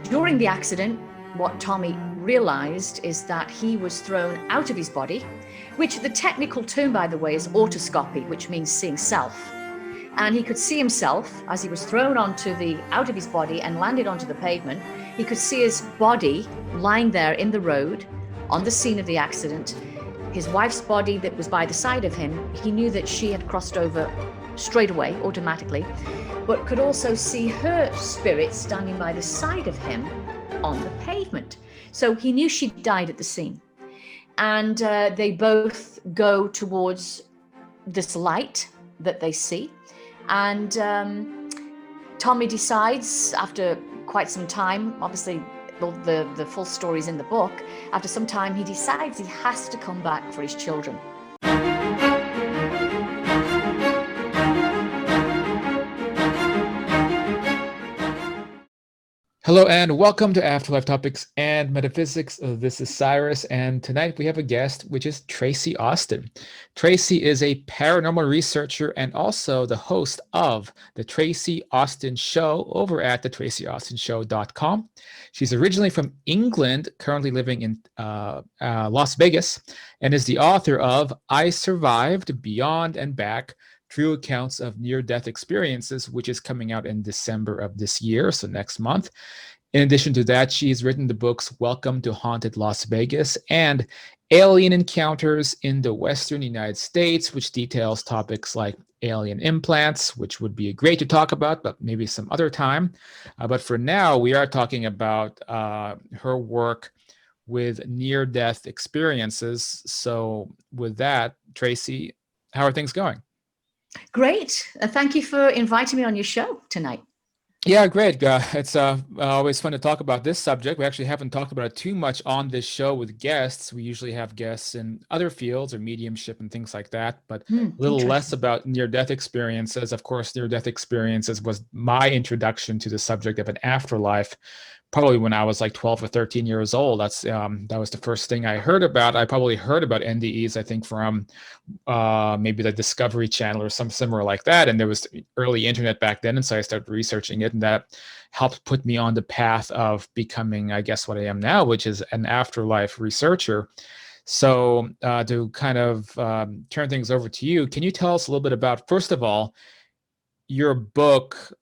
During the accident, what Tommy realized is that he was thrown out of his body, which the technical term, by the way, is autoscopy, which means seeing self. And he could see himself as he was thrown out of his body and landed onto the pavement. He could see his body lying there in the road on the scene of the accident. His wife's body that was by the side of him, he knew that she had crossed over straight away, automatically, but could also see her spirit standing by the side of him on the pavement. So he knew she died at the scene. And they both go towards this light that they see. And Tommy decides, after quite some time, obviously the full story's in the book, after some time he decides he has to come back for his children. Hello and welcome to Afterlife Topics and Metaphysics. This is Cyrus, and tonight we have a guest, which is Tracie Austin. Tracie is a paranormal researcher and also the host of the Tracie Austin Show over at thetraciaustins.com. She's originally from England, currently living in Las Vegas, and is the author of I Survived, Beyond and Back, True Accounts of Near-Death Experiences, which is coming out in December of this year, so next month. In addition to that, she's written the books Welcome to Haunted Las Vegas and Alien Encounters in the Western United States, which details topics like alien implants, which would be great to talk about, but maybe some other time. But for now, we are talking about her work with near-death experiences. So with that, Tracie, how are things going? Great. Thank you for inviting me on your show tonight. Yeah, great. It's always fun to talk about this subject. We actually haven't talked about it too much on this show with guests. We usually have guests in other fields or mediumship and things like that, but a little less about near-death experiences. Of course, near-death experiences was my introduction to the subject of an afterlife, probably when I was like 12 or 13 years old. That was the first thing I heard about. I probably heard about NDEs, I think, from maybe the Discovery Channel or some similar like that. And there was early internet back then, and so I started researching it, and that helped put me on the path of becoming, I guess, what I am now, which is an afterlife researcher. So to kind of turn things over to you, can you tell us a little bit about, first of all, your book,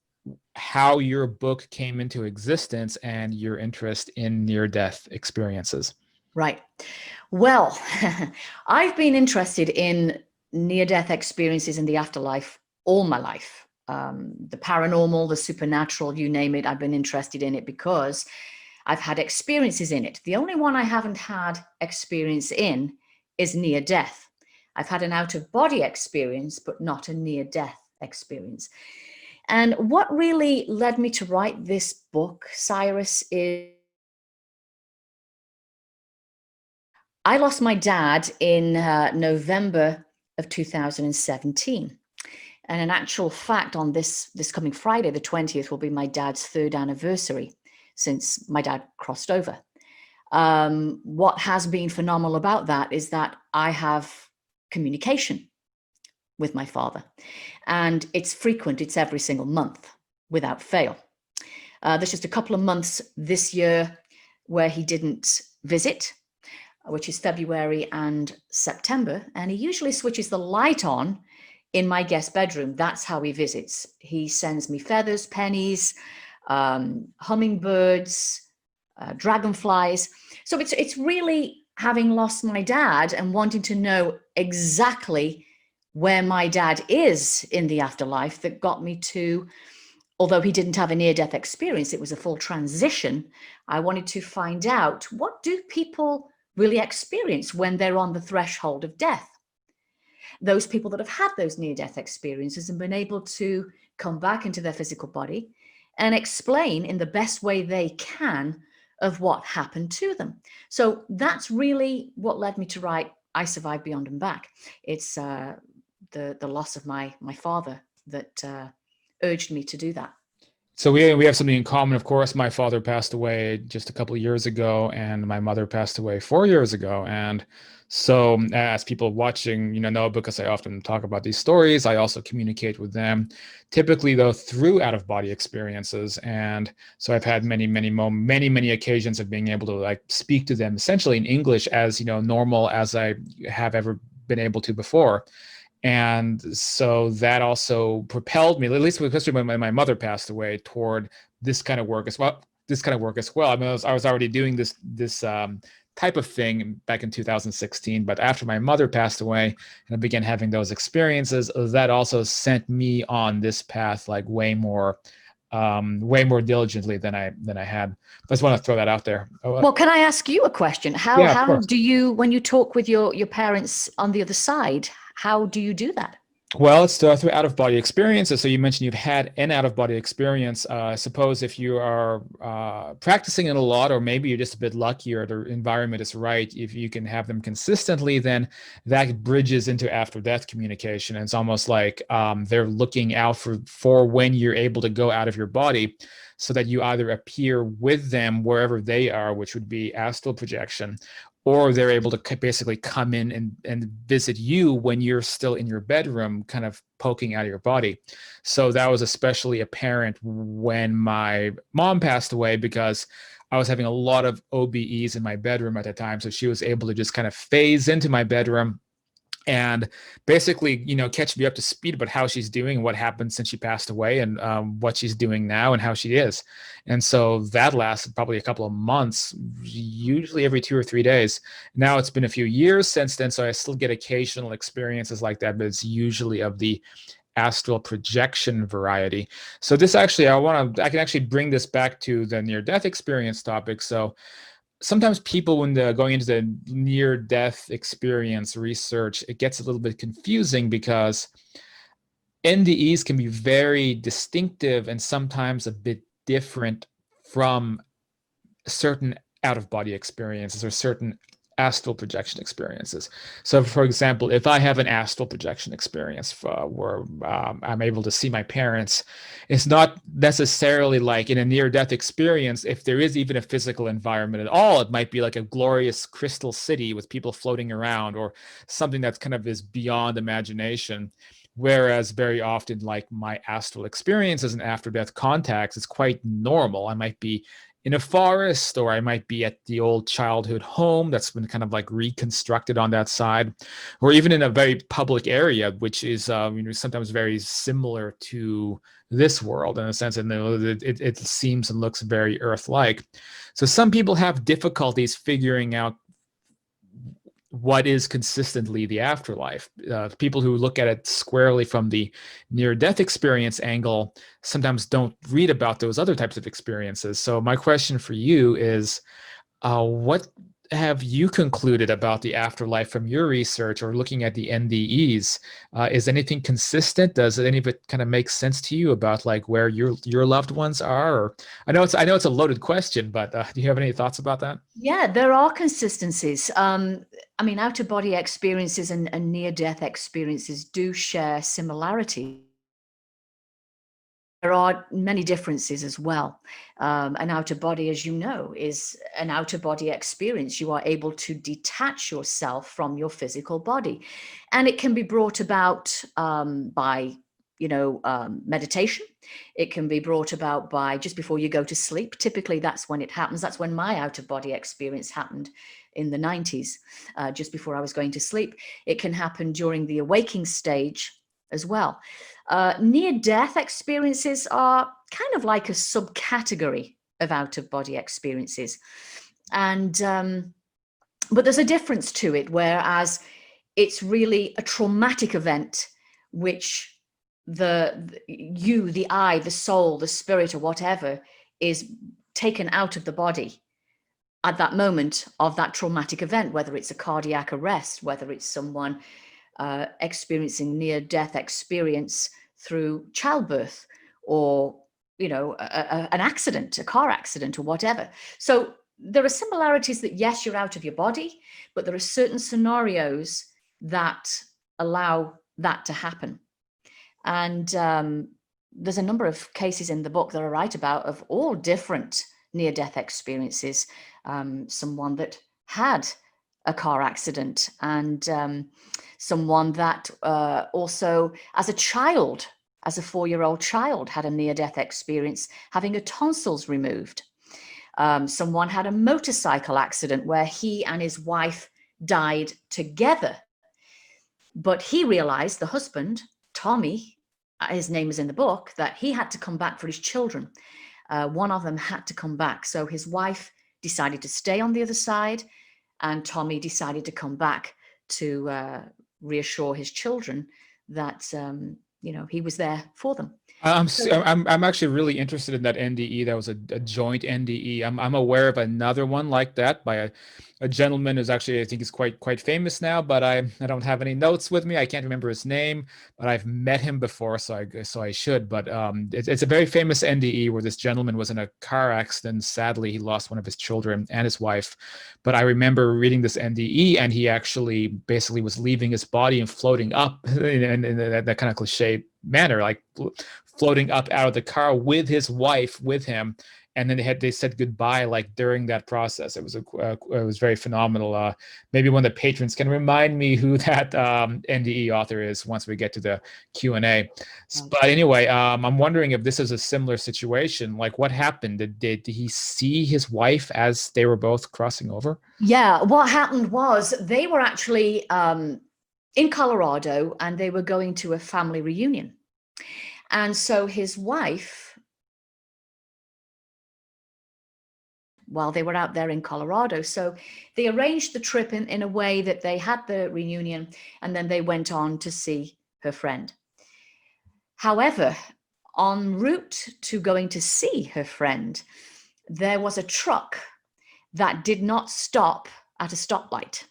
how your book came into existence and your interest in near-death experiences? Right. Well, I've been interested in near-death experiences in the afterlife all my life. The paranormal, the supernatural, you name it, I've been interested in it because I've had experiences in it. The only one I haven't had experience in is near-death. I've had an out-of-body experience, but not a near-death experience. And what really led me to write this book, Cyrus, is I lost my dad in November of 2017. And in actual fact, on this coming Friday, the 20th, will be my dad's 3rd anniversary since my dad crossed over. What has been phenomenal about that is that I have communication with my father, and it's frequent. It's every single month without fail. There's just a couple of months this year where he didn't visit, which is February and September, and he usually switches the light on in my guest bedroom. That's how he visits. He sends me feathers, pennies, hummingbirds, dragonflies. So it's really, having lost my dad and wanting to know exactly where my dad is in the afterlife, that got me to, although he didn't have a near-death experience, it was a full transition. I wanted to find out, what do people really experience when they're on the threshold of death? Those people that have had those near-death experiences and been able to come back into their physical body and explain in the best way they can of what happened to them. So that's really what led me to write I Survived, Beyond and Back. It's the loss of my father that urged me to do that. So we have something in common. Of course, my father passed away just a couple of years ago, and my mother passed away 4 years ago. And So as people watching, know, because I often talk about these stories, I also communicate with them, typically though through out-of-body experiences. And so I've had many occasions of being able to like speak to them essentially in English as, normal as I have ever been able to before. And so that also propelled me, at least especially when my mother passed away, toward this kind of work as well. I mean, I was already doing this type of thing back in 2016, but after my mother passed away and I began having those experiences, that also sent me on this path like way more diligently than I had. I just want to throw that out there. Well, can I ask you a question? Yeah, of How course. do you, when you talk with your parents on the other side, how do you do that? Well, it's through out-of-body experiences. So you mentioned you've had an out-of-body experience. I suppose if you are practicing it a lot, or maybe you're just a bit lucky, or the environment is right, if you can have them consistently, then that bridges into after-death communication. And it's almost like they're looking out for when you're able to go out of your body, so that you either appear with them wherever they are, which would be astral projection, or they're able to basically come in and visit you when you're still in your bedroom, kind of poking out of your body. So that was especially apparent when my mom passed away, because I was having a lot of OBEs in my bedroom at the time. So she was able to just kind of phase into my bedroom and basically, catch me up to speed about how she's doing and what happened since she passed away, and what she's doing now and how she is. And so that lasted probably a couple of months, usually every 2 or 3 days. Now it's been a few years since then, so I still get occasional experiences like that, but it's usually of the astral projection variety. So this actually, I can actually bring this back to the near-death experience topic. So sometimes people, when they're going into the near death experience research, it gets a little bit confusing, because NDEs can be very distinctive and sometimes a bit different from certain out of body experiences or certain astral projection experiences. So, for example, if I have an astral projection experience where I'm able to see my parents, it's not necessarily like in a near death experience. If there is even a physical environment at all, it might be like a glorious crystal city with people floating around, or something that's kind of is beyond imagination. Whereas very often, like my astral experiences and after death contacts, it's quite normal. I might be in a forest, or I might be at the old childhood home that's been kind of like reconstructed on that side, or even in a very public area, which is sometimes very similar to this world in a sense, and it seems and looks very Earth-like. So some people have difficulties figuring out what is consistently the afterlife. People who look at it squarely from the near-death experience angle sometimes don't read about those other types of experiences. So my question for you is, what have you concluded about the afterlife from your research or looking at the NDEs? Is anything consistent? Does any of it kind of make sense to you about like where your loved ones are? Or I know it's a loaded question, but do you have any thoughts about that? Yeah, there are consistencies. I mean, out of body experiences and near death experiences do share similarities. There are many differences as well. An out of body, as you know, is an out of body experience. You are able to detach yourself from your physical body. And it can be brought about by, meditation. It can be brought about by just before you go to sleep. Typically, that's when it happens. That's when my out of body experience happened in the 90s, just before I was going to sleep. It can happen during the awaking stage as well. Near-death experiences are kind of like a subcategory of out-of-body experiences. And but there's a difference to it, whereas it's really a traumatic event, which the I, the soul, the spirit, or whatever, is taken out of the body at that moment of that traumatic event, whether it's a cardiac arrest, whether it's someone experiencing near-death experience through childbirth, or an accident, a car accident, or whatever. So there are similarities that, yes, you're out of your body, but there are certain scenarios that allow that to happen. And there's a number of cases in the book that I write about of all different near-death experiences. Someone that had a car accident, and someone that also, as a child, as a 4-year-old child, had a near-death experience, having her tonsils removed. Someone had a motorcycle accident where he and his wife died together. But he realized, the husband, Tommy, his name is in the book, that he had to come back for his children. One of them had to come back. So his wife decided to stay on the other side, and Tommy decided to come back to reassure his children that, he was there for them. I'm actually really interested in that NDE. That was a joint NDE. I'm aware of another one like that by a gentleman who's actually, I think, is quite famous now, but I don't have any notes with me. I can't remember his name, but I've met him before, so I should. But it's a very famous NDE where this gentleman was in a car accident. Sadly, he lost one of his children and his wife. But I remember reading this NDE, and he actually basically was leaving his body and floating up in that kind of cliche manner, like floating up out of the car with his wife with him, and then they said goodbye like during that process. It was very phenomenal. Maybe one of the patrons can remind me who that NDE author is once we get to the Q&A. But anyway, I'm wondering if this is a similar situation. Like, what happened? Did he see his wife as they were both crossing over? Yeah, what happened was they were actually in Colorado, and they were going to a family reunion. And so his wife, while they were out there in Colorado, so they arranged the trip in a way that they had the reunion, and then they went on to see her friend. However, en route to going to see her friend, there was a truck that did not stop at a stoplight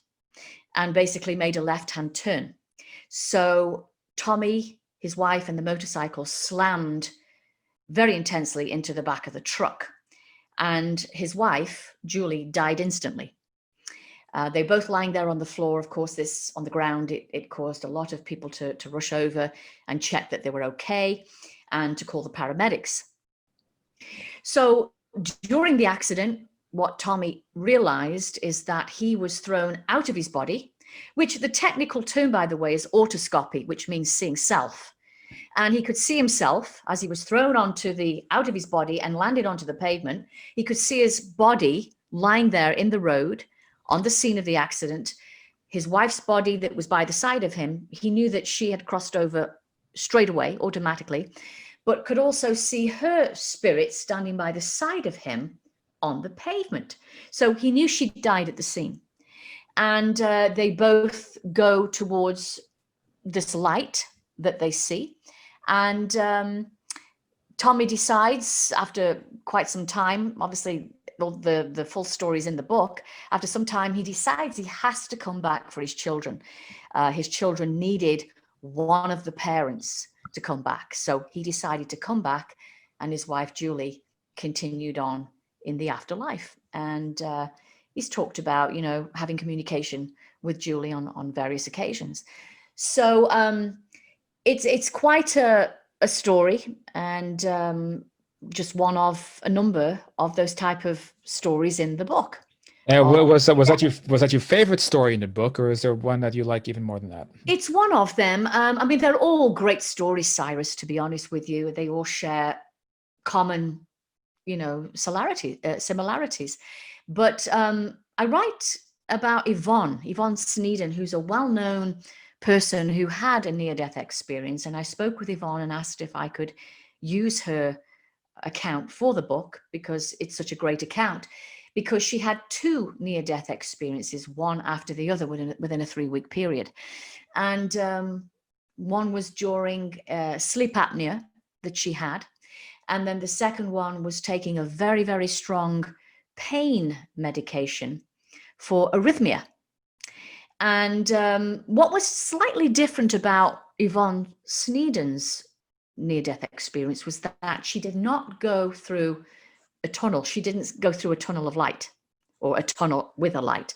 and basically made a left-hand turn. So Tommy, his wife, and the motorcycle slammed very intensely into the back of the truck. And his wife, Julie, died instantly. They both lying there on the floor. Of course, this on the ground, it caused a lot of people to rush over and check that they were okay and to call the paramedics. So during the accident, what Tommy realized is that he was thrown out of his body, which the technical term, by the way, is autoscopy, which means seeing self. And he could see himself as he was thrown out of his body and landed onto the pavement. He could see his body lying there in the road on the scene of the accident. His wife's body that was by the side of him, he knew that she had crossed over straight away, automatically, but could also see her spirit standing by the side of him on the pavement. So he knew she died at the scene. And they both go towards this light that they see. And Tommy decides, after quite some time, obviously the full story is in the book, after some time he decides he has to come back for his children. His children needed one of the parents to come back. So he decided to come back, and his wife, Julie, continued on in the afterlife. And he's talked about, having communication with Julie on various occasions. So it's quite a story, and just one of a number of those type of stories in the book. Was that your favorite story in the book, or is there one that you like even more than that? It's one of them. I mean, they're all great stories, Cyrus, to be honest with you. They all share common, similarities. But I write about Yvonne Sneeden, who's a well-known person who had a near-death experience. And I spoke with Yvonne and asked if I could use her account for the book, because it's such a great account, because she had 2 near-death experiences, one after the other within a 3-week period. And one was during sleep apnea that she had. And then the second one was taking a very, very strong pain medication for arrhythmia. And what was slightly different about Yvonne Sneeden's near-death experience was that she did not go through a tunnel. She didn't go through a tunnel of light or a tunnel with a light.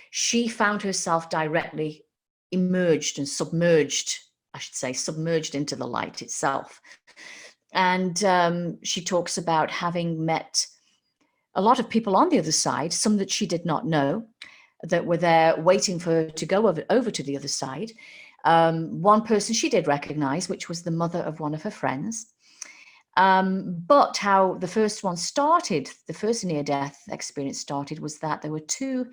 She found herself directly submerged into the light itself. And she talks about having met a lot of people on the other side, some that she did not know, that were there waiting for her to go over to the other side. One person she did recognize, which was the mother of one of her friends. But how the first one started, the first near-death experience started, was that there were two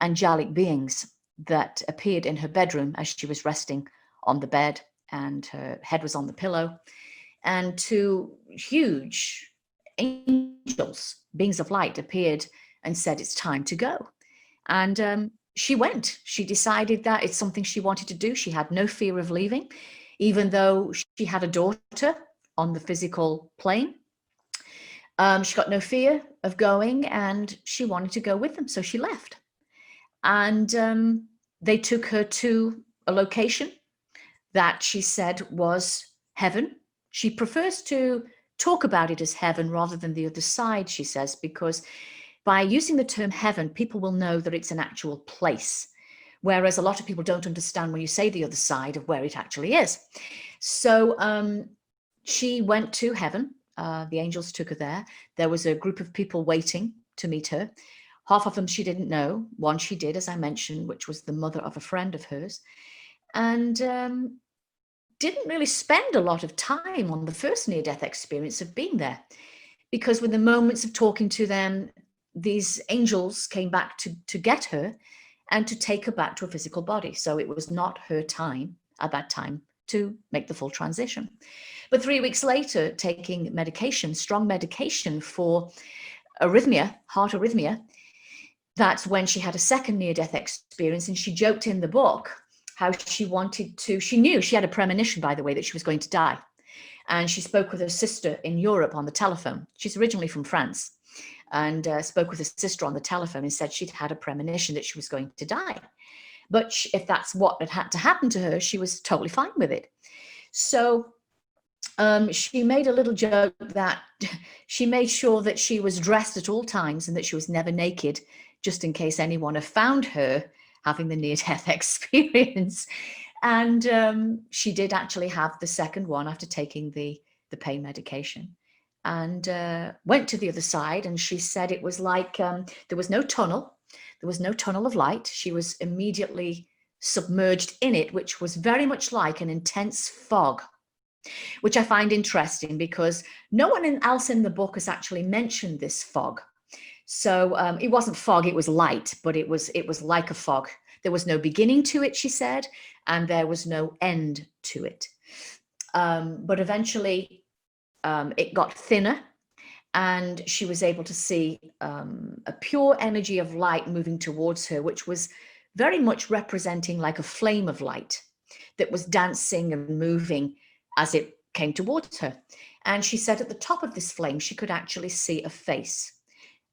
angelic beings that appeared in her bedroom as she was resting on the bed and her head was on the pillow. And two huge angels, beings of light, appeared and said, "It's time to go." And she went. She decided that it's something she wanted to do. She had no fear of leaving, even though she had a daughter on the physical plane. She got no fear of going, and she wanted to go with them. So she left. And they took her to a location that she said was heaven. She prefers to talk about it as heaven rather than the other side, she says, because by using the term heaven, people will know that it's an actual place, whereas a lot of people don't understand when you say the other side of where it actually is. So she went to heaven. The angels took her there. There was a group of people waiting to meet her. Half of them she didn't know. One she did, as I mentioned, which was the mother of a friend of hers. And didn't really spend a lot of time on the first near-death experience of being there, because with the moments of talking to them, these angels came back to get her and to take her back to a physical body. So it was not her time at that time to make the full transition. But 3 weeks later, taking medication, strong medication for arrhythmia, heart arrhythmia, that's when she had a second near-death experience. And she joked in the book how she wanted to, she knew, she had a premonition, by the way, that she was going to die. And she spoke with her sister in Europe on the telephone. She's originally from France, and spoke with her sister on the telephone and said she'd had a premonition that she was going to die. But if that's what had to happen to her, she was totally fine with it. So she made a little joke that she made sure that she was dressed at all times and that she was never naked, just in case anyone had found her having the near-death experience. And she did actually have the second one after taking the pain medication, and went to the other side. And she said it was like there was no tunnel. There was no tunnel of light. She was immediately submerged in it, which was very much like an intense fog, which I find interesting because no one else in the book has actually mentioned this fog. So it wasn't fog, it was light, but it was like a fog. There was no beginning to it, she said, and there was no end to it. But eventually it got thinner, and she was able to see a pure energy of light moving towards her, which was very much representing like a flame of light that was dancing and moving as it came towards her. And she said at the top of this flame, she could actually see a face.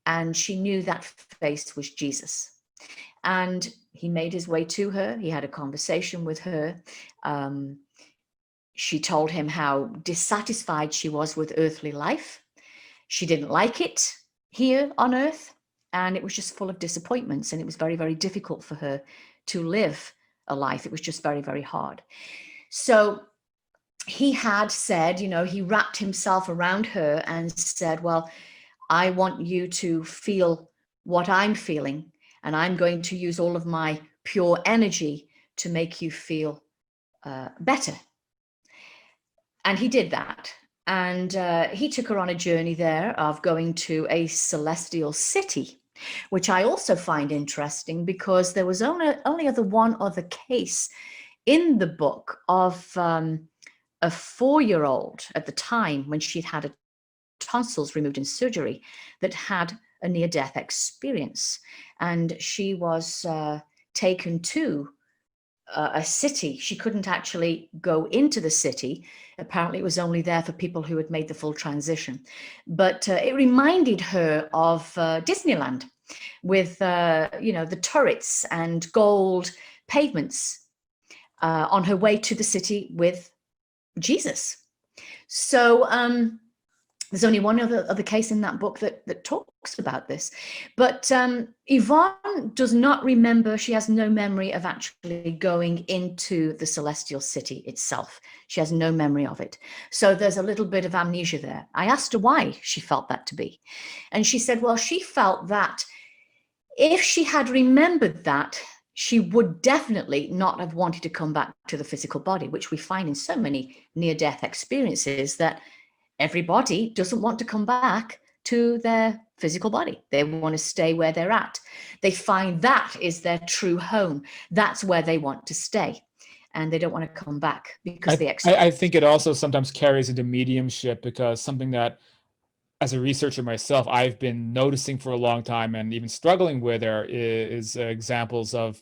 And she knew that face was Jesus. And he made his way to her. He had a conversation with her. She told him how dissatisfied she was with earthly life. She didn't like it here on earth, and it was just full of disappointments. And it was very, very difficult for her to live a life. It was just very, very hard. So he had said, you know, he wrapped himself around her and said, well, I want you to feel what I'm feeling, and I'm going to use all of my pure energy to make you feel better. And he did that. And he took her on a journey there of going to a celestial city, which I also find interesting because there was only one other case in the book of a 4-year-old at the time when she'd had tonsils removed in surgery that had a near-death experience. And she was taken to a city. She couldn't actually go into the city. Apparently it was only there for people who had made the full transition. But it reminded her of Disneyland with, the turrets and gold pavements on her way to the city with Jesus. So there's only one other case in that book that talks about this. But Yvonne does not remember, she has no memory of actually going into the celestial city itself. She has no memory of it. So there's a little bit of amnesia there. I asked her why she felt that to be. And she said, well, she felt that If she had remembered that, she would definitely not have wanted to come back to the physical body, which we find in so many near-death experiences, that everybody doesn't want to come back to their physical body. They want to stay where they're at. They find that is their true home. That's where they want to stay. And they don't want to come back because they expect. I think it also sometimes carries into mediumship, because something that, as a researcher myself, I've been noticing for a long time and even struggling with is examples of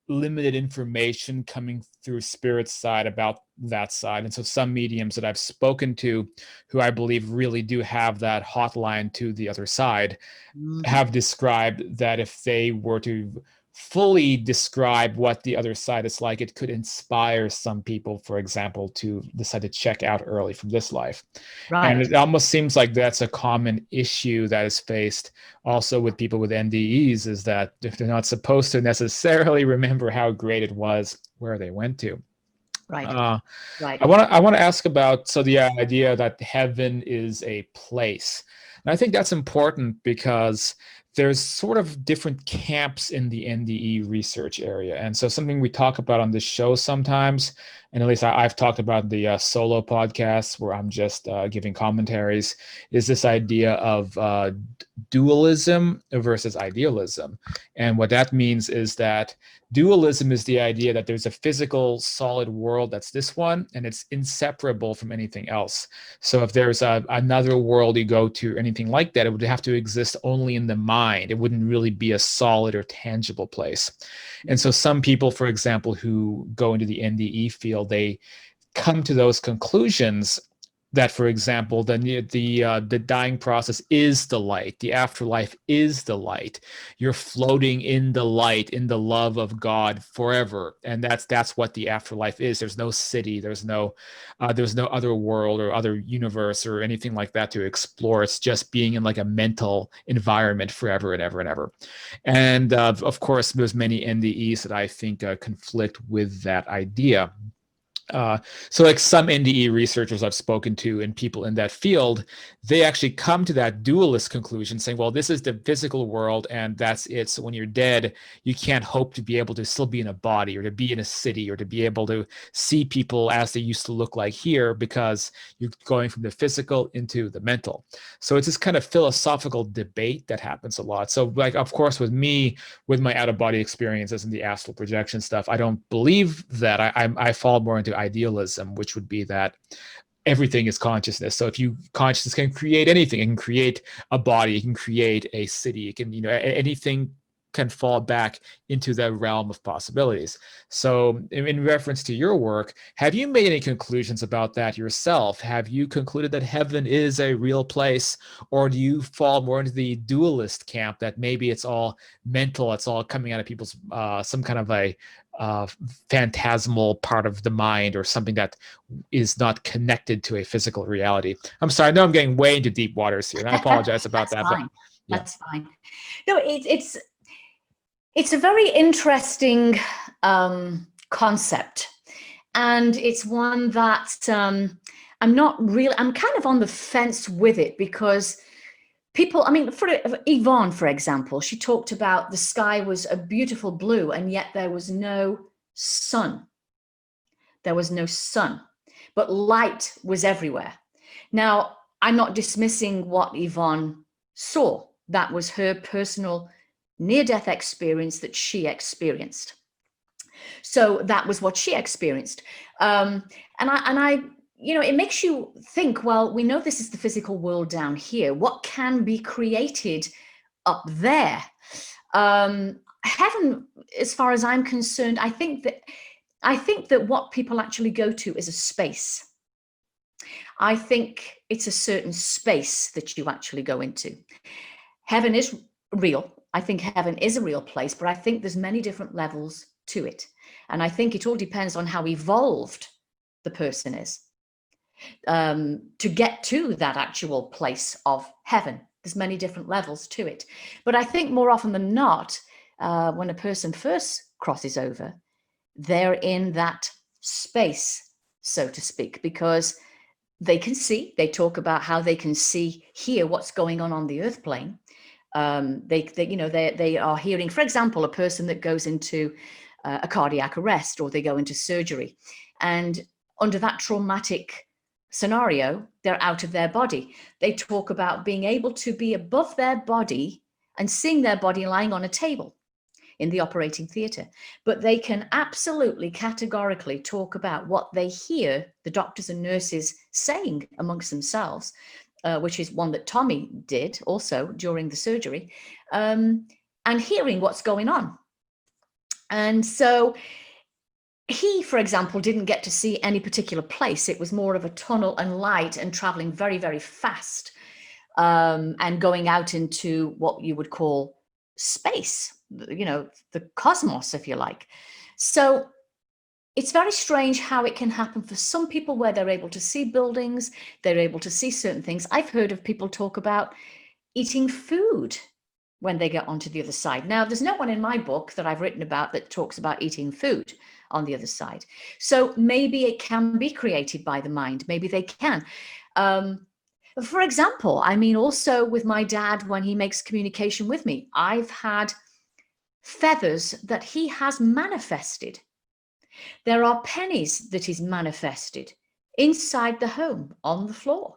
limited information coming through spirit's side about that side. And so some mediums that I've spoken to, who I believe really do have that hotline to the other side, have described that if they were to fully describe what the other side is like, it could inspire some people, for example, to decide to check out early from this life. And Right. it almost seems like that's a common issue that is faced also with people with NDEs, is that if they're not supposed to necessarily remember how great it was where they went to. Right. Right. I want to ask about, so the idea that heaven is a place. And I think that's important because there's sort of different camps in the NDE research area. And so something we talk about on this show sometimes, and at least I've talked about the solo podcasts where I'm just giving commentaries, is this idea of dualism versus idealism. And what that means is that dualism is the idea that there's a physical solid world that's this one, and it's inseparable from anything else. So if there's another world you go to, or anything like that, it would have to exist only in the mind. It wouldn't really be a solid or tangible place. And so some people, for example, who go into the NDE field, they come to those conclusions that, for example, the dying process is the light, the afterlife is the light. You're floating in the light, in the love of God forever, and that's what the afterlife is. There's no city, there's no other world or other universe or anything like that to explore. It's just being in like a mental environment forever and ever and ever. And of course, there's many NDEs that I think conflict with that idea. So like some NDE researchers I've spoken to and people in that field, they actually come to that dualist conclusion, saying, well, this is the physical world and that's it. So when you're dead, you can't hope to be able to still be in a body or to be in a city or to be able to see people as they used to look like here, because you're going from the physical into the mental. So it's this kind of philosophical debate that happens a lot. So like, of course, with me, with my out-of-body experiences and the astral projection stuff, I don't believe that. I fall more into idealism, which would be that everything is consciousness. So if you consciousness can create anything, it can create a body, it can create a city, it can, anything can fall back into the realm of possibilities. So in reference to your work, have you made any conclusions about that yourself? Have you concluded that heaven is a real place, or do you fall more into the dualist camp that maybe it's all mental, it's all coming out of people's some kind of a phantasmal part of the mind, or something that is not connected to a physical reality? I'm sorry, I know I'm getting way into deep waters here, and I apologize about That's that. fine. But yeah. That's fine. No, it's a very interesting concept, and it's one that I'm kind of on the fence with it, because people, I mean, for Yvonne, for example, she talked about the sky was a beautiful blue and yet there was no sun. There was no sun, but light was everywhere. Now, I'm not dismissing what Yvonne saw. That was her personal near-death experience that she experienced. So that was what she experienced. And I, it makes you think, well, we know this is the physical world down here. What can be created up there? Heaven, as far as I'm concerned, I think that what people actually go to is a space. I think it's a certain space that you actually go into. Heaven is real. I think heaven is a real place, but I think there's many different levels to it. And I think it all depends on how evolved the person is to get to that actual place of heaven. There's many different levels to it. But I think more often than not, when a person first crosses over, they're in that space, so to speak, because they can see, they talk about how they can see, hear what's going on the earth plane. They are hearing, for example, a person that goes into a cardiac arrest, or they go into surgery, and under that traumatic scenario, they're out of their body. They talk about being able to be above their body and seeing their body lying on a table in the operating theatre. But they can absolutely categorically talk about what they hear the doctors and nurses saying amongst themselves, which is one that Tommy did also during the surgery, and hearing what's going on. And so he, for example, didn't get to see any particular place. It was more of a tunnel and light and traveling very, very fast, and going out into what you would call space, the cosmos, if you like. So it's very strange how it can happen for some people, where they're able to see buildings, they're able to see certain things. I've heard of people talk about eating food when they get onto the other side. Now, there's no one in my book that I've written about that talks about eating food on the other side. So maybe it can be created by the mind. Maybe they can. For example, I mean, also with my dad, when he makes communication with me, I've had feathers that he has manifested. There are pennies that he's manifested inside the home, on the floor,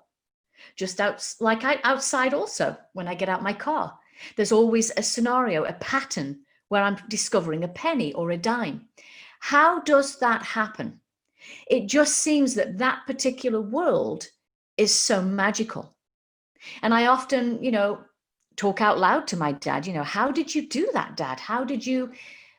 just outside also, when I get out my car. There's always a scenario, a pattern, where I'm discovering a penny or a dime. How does that happen? It just seems that that particular world is so magical. And I often, talk out loud to my dad, how did you do that, Dad? How did you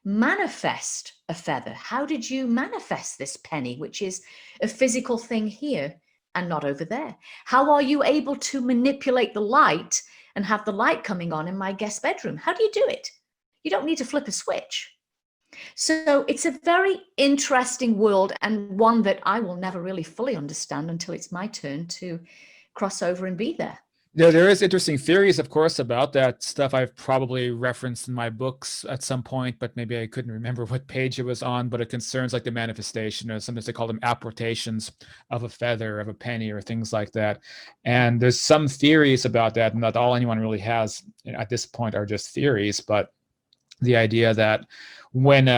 manifest a feather? How did you manifest this penny, which is a physical thing here and not over there? How are you able to manipulate the light and have the light coming on in my guest bedroom? How do you do it? You don't need to flip a switch. So it's a very interesting world, and one that I will never really fully understand until it's my turn to cross over and be there. There is interesting theories, of course, about that stuff. I've probably referenced in my books at some point, but maybe I couldn't remember what page it was on. But it concerns like the manifestation, or sometimes they call them apportations of a feather, of a penny, or things like that. And there's some theories about that, and not all anyone really has at this point are just theories, but the idea that when the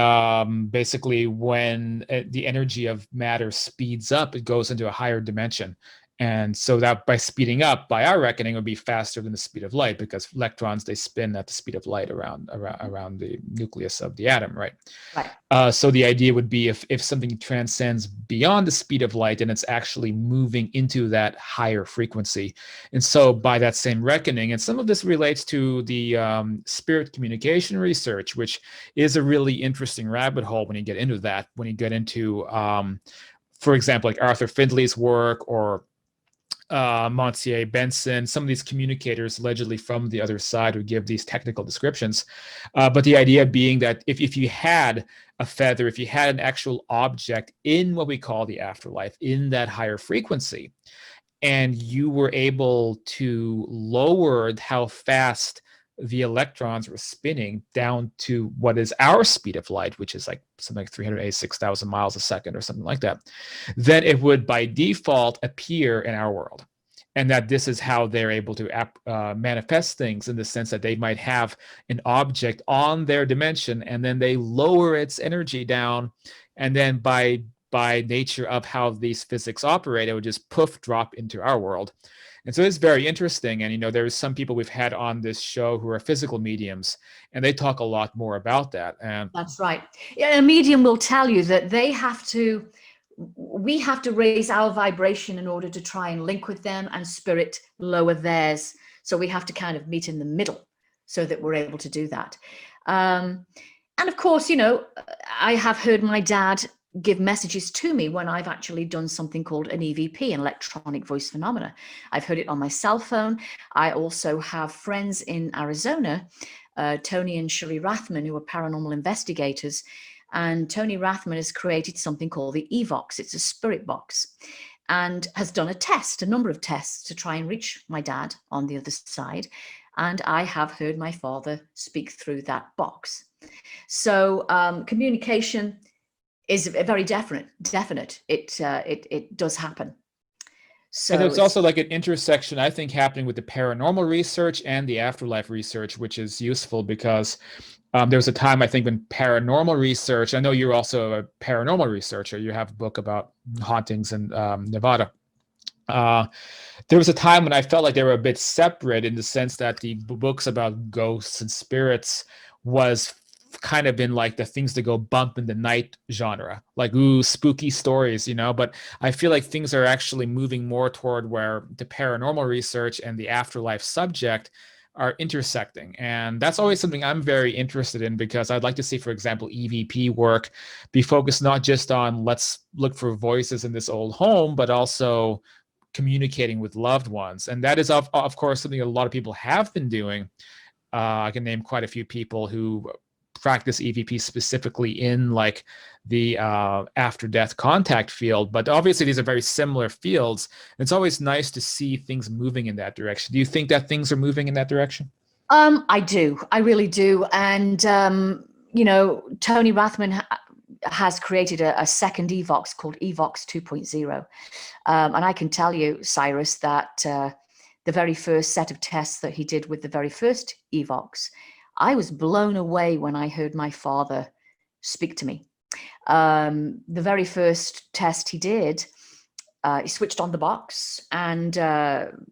energy of matter speeds up, it goes into a higher dimension. And so that by speeding up, by our reckoning, would be faster than the speed of light, because electrons, they spin at the speed of light around the nucleus of the atom, right? Right. So the idea would be if something transcends beyond the speed of light, and it's actually moving into that higher frequency. And so by that same reckoning, and some of this relates to the spirit communication research, which is a really interesting rabbit hole when you get into that, when you get into, for example, like Arthur Findley's work, or Monsieur Benson, some of these communicators allegedly from the other side who give these technical descriptions. But the idea being that if you had a feather, if you had an actual object in what we call the afterlife, in that higher frequency, and you were able to lower how fast the electrons were spinning down to what is our speed of light, which is like something like 386,000 miles a second or something like that, then it would by default appear in our world. And that this is how they're able to manifest things, in the sense that they might have an object on their dimension, and then they lower its energy down, and then by nature of how these physics operate, it would just poof, drop into our world. And so it's very interesting. And, there's some people we've had on this show who are physical mediums, and they talk a lot more about that. And that's right. Yeah, a medium will tell you that we have to raise our vibration in order to try and link with them, and spirit lower theirs. So we have to kind of meet in the middle so that we're able to do that. And of course, I have heard my dad give messages to me when I've actually done something called an EVP, an electronic voice phenomena. I've heard it on my cell phone. I also have friends in Arizona, Tony and Shirley Rathman, who are paranormal investigators. And Tony Rathman has created something called the EVOX. It's a spirit box, and has done a number of tests to try and reach my dad on the other side. And I have heard my father speak through that box. So communication is very definite. It does happen. And So there's it's also like an intersection, I think, happening with the paranormal research and the afterlife research, which is useful because there was a time, I think, when paranormal research, I know you're also a paranormal researcher, you have a book about hauntings in Nevada. Uh, there was a time when I felt like they were a bit separate in the sense that the books about ghosts and spirits was kind of in like the things that go bump in the night genre, like ooh, spooky stories, But I feel like things are actually moving more toward where the paranormal research and the afterlife subject are intersecting. And that's always something I'm very interested in because I'd like to see, for example, EVP work be focused not just on let's look for voices in this old home, but also communicating with loved ones. And that is, of course, something a lot of people have been doing. I can name quite a few people who practice EVP specifically in like the after death contact field. But obviously, these are very similar fields. It's always nice to see things moving in that direction. Do you think that things are moving in that direction? I do. I really do. And, Tony Rathman has created a second Evox called Evox 2.0. And I can tell you, Cyrus, that the very first set of tests that he did with the very first Evox, I was blown away when I heard my father speak to me. The very first test he did, he switched on the box and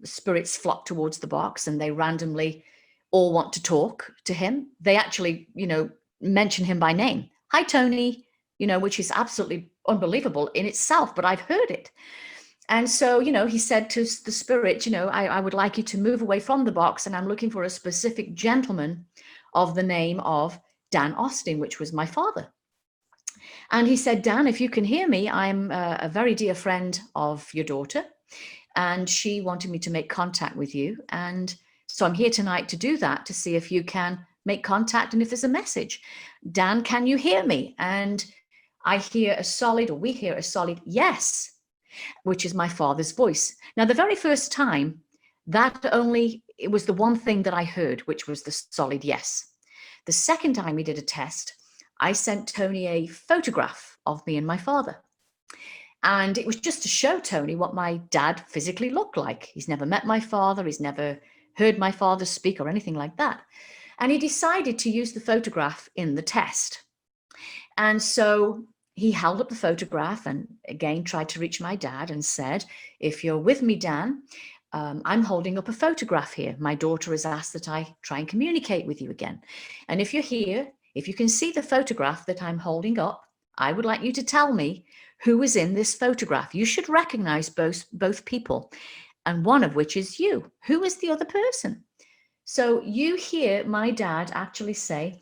spirits flocked towards the box and they randomly all want to talk to him. They actually, mention him by name. Hi, Tony, which is absolutely unbelievable in itself, but I've heard it. And so, he said to the spirit, I would like you to move away from the box and I'm looking for a specific gentleman of the name of Dan Austin, which was my father. And he said, Dan, if you can hear me, I'm a very dear friend of your daughter. And she wanted me to make contact with you. And so I'm here tonight to do that, to see if you can make contact and if there's a message. Dan, can you hear me? And we hear a solid yes, which is my father's voice. Now, the very first time, it was the one thing that I heard, which was the solid yes. The second time he did a test, I sent Tony a photograph of me and my father. And it was just to show Tony what my dad physically looked like. He's never met my father. He's never heard my father speak or anything like that. And he decided to use the photograph in the test. And so he held up the photograph and again tried to reach my dad and said, if you're with me, Dan, I'm holding up a photograph here. My daughter has asked that I try and communicate with you again. And if you're here, if you can see the photograph that I'm holding up, I would like you to tell me who is in this photograph. You should recognize both people, and one of which is you. Who is the other person? So you hear my dad actually say,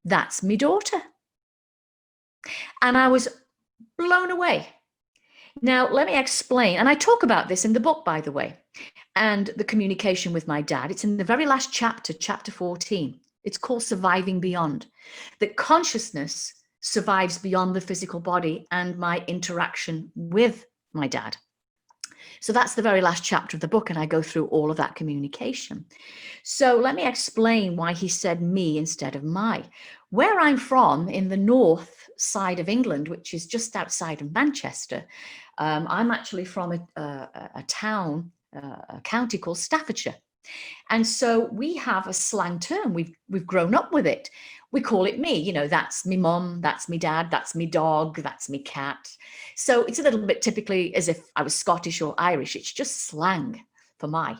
that's me daughter. And I was blown away. Now, let me explain. And I talk about this in the book, by the way, and the communication with my dad. It's in the very last chapter, chapter 14. It's called Surviving Beyond. That consciousness survives beyond the physical body and my interaction with my dad. So that's the very last chapter of the book, and I go through all of that communication. So let me explain why he said me instead of my. Where I'm from, in the north side of England, which is just outside of Manchester, I'm actually from a town, a county called Staffordshire. And so we have a slang term. We've grown up with it. We call it me. That's me mum, that's me dad, that's me dog, that's me cat. So it's a little bit typically as if I was Scottish or Irish. It's just slang for my.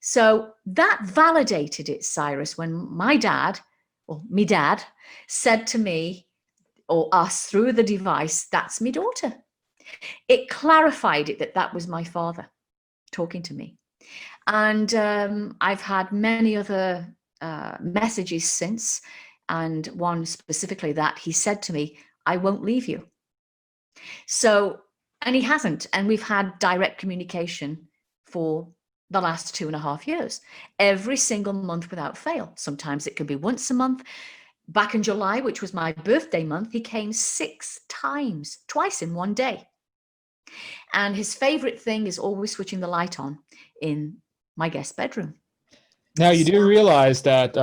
So that validated it, Cyrus, when my dad, or me dad, said to me or us through the device, that's me daughter. It clarified it that was my father talking to me. And I've had many other messages since, and one specifically that he said to me, I won't leave you. So, and he hasn't. And we've had direct communication for the last 2.5 years, every single month without fail. Sometimes it can be once a month. Back in July, which was my birthday month, he came 6 times, twice in one day. And his favorite thing is always switching the light on in my guest bedroom. Now, you do realize that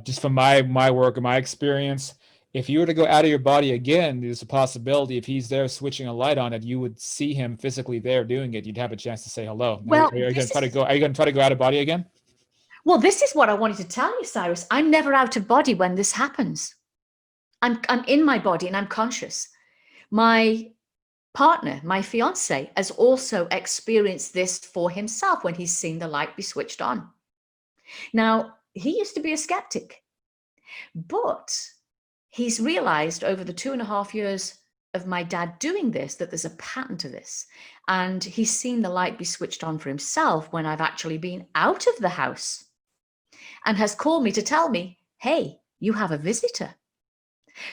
just from my work and my experience, if you were to go out of your body again, there's a possibility if he's there switching a light on it, you would see him physically there doing it. You'd have a chance to say hello. Are Well, you going this to try to is go? Are you going to try to go out of body again? well, this is what I wanted to tell you, Cyrus. I'm never out of body when this happens. I'm in my body and I'm conscious. My partner, my fiance, has also experienced this for himself when he's seen the light be switched on. Now, he used to be a skeptic, but he's realized over the 2.5 years of my dad doing this that there's a pattern to this. And he's seen the light be switched on for himself when I've actually been out of the house, and has called me to tell me, hey, you have a visitor.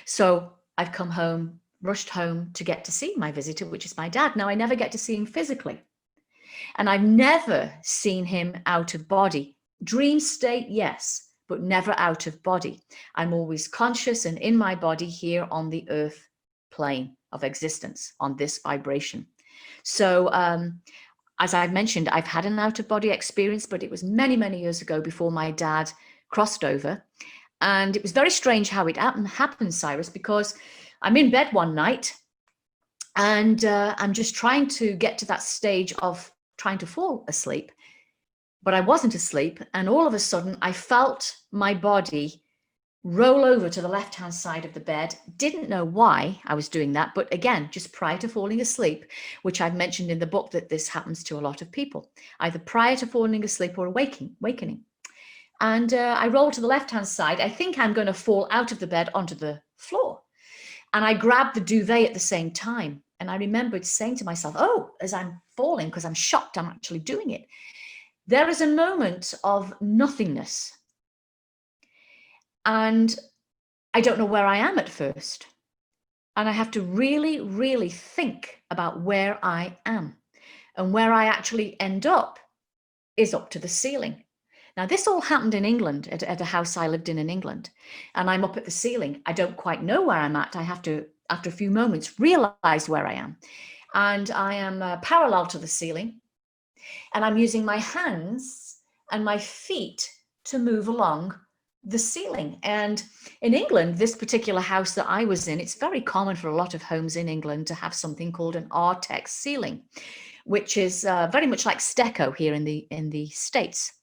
So I've come home, rushed home to get to see my visitor, which is my dad. Now, I never get to see him physically, and I've never seen him out of body. Dream state, yes, but never out of body. I'm always conscious and in my body here on the earth plane of existence, on this vibration. So as I've mentioned, I've had an out of body experience, but it was many, many years ago before my dad crossed over. And it was very strange how it happened, Cyrus, because I'm in bed one night and I'm just trying to get to that stage of trying to fall asleep, but I wasn't asleep. And all of a sudden I felt my body roll over to the left-hand side of the bed. Didn't know why I was doing that, but again, just prior to falling asleep, which I've mentioned in the book that this happens to a lot of people, either prior to falling asleep or awakening. And I roll to the left-hand side. I think I'm going to fall out of the bed onto the floor. And I grabbed the duvet at the same time. And I remembered saying to myself, oh, as I'm falling, because I'm shocked I'm actually doing it, there is a moment of nothingness. And I don't know where I am at first. And I have to really, really think about where I am. And where I actually end up is up to the ceiling. Now, this all happened in England, at a house I lived in England. And I'm up at the ceiling. I don't quite know where I'm at. I have to, after a few moments, realize where I am. And I am parallel to the ceiling. And I'm using my hands and my feet to move along the ceiling. And in England, this particular house that I was in, it's very common for a lot of homes in England to have something called an R-tex ceiling, which is very much like stucco here in the States.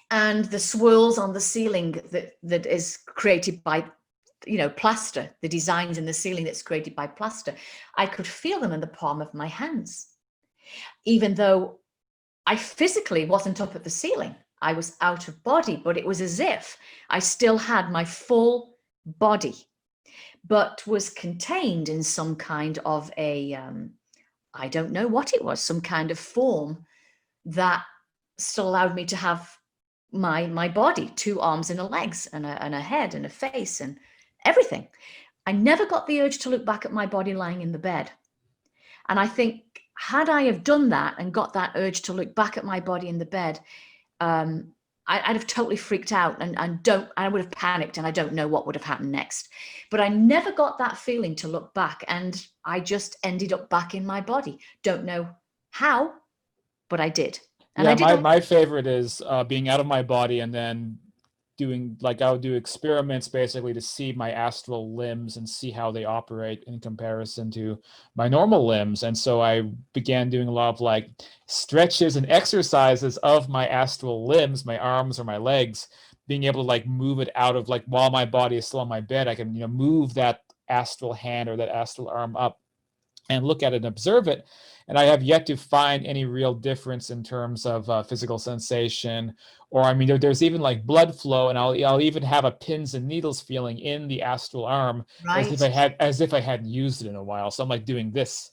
And the swirls on the ceiling that is created by, plaster, the designs in the ceiling that's created by plaster, I could feel them in the palm of my hands. Even though I physically wasn't up at the ceiling, I was out of body, but it was as if I still had my full body, but was contained in some kind of a, I don't know what it was, some kind of form that still allowed me to have my body, 2 arms and a legs and a head and a face and everything. I never got the urge to look back at my body lying in the bed. And I think had I have done that and got that urge to look back at my body in the bed, I'd have totally freaked out and I would have panicked, and I don't know what would have happened next. But I never got that feeling to look back, and I just ended up back in my body. Don't know how, but I did. And Yeah, I did my favorite is being out of my body and then doing, like, I would do experiments basically to see my astral limbs and see how they operate in comparison to my normal limbs. And so I began doing a lot of like stretches and exercises of my astral limbs, my arms or my legs, being able to like move it out of, like, while my body is still on my bed, I can, move that astral hand or that astral arm up and look at it and observe it. And I have yet to find any real difference in terms of physical sensation, or I mean, there's even like blood flow, and I'll even have a pins and needles feeling in the astral arm, right, as if I hadn't used it in a while. So I'm like doing this,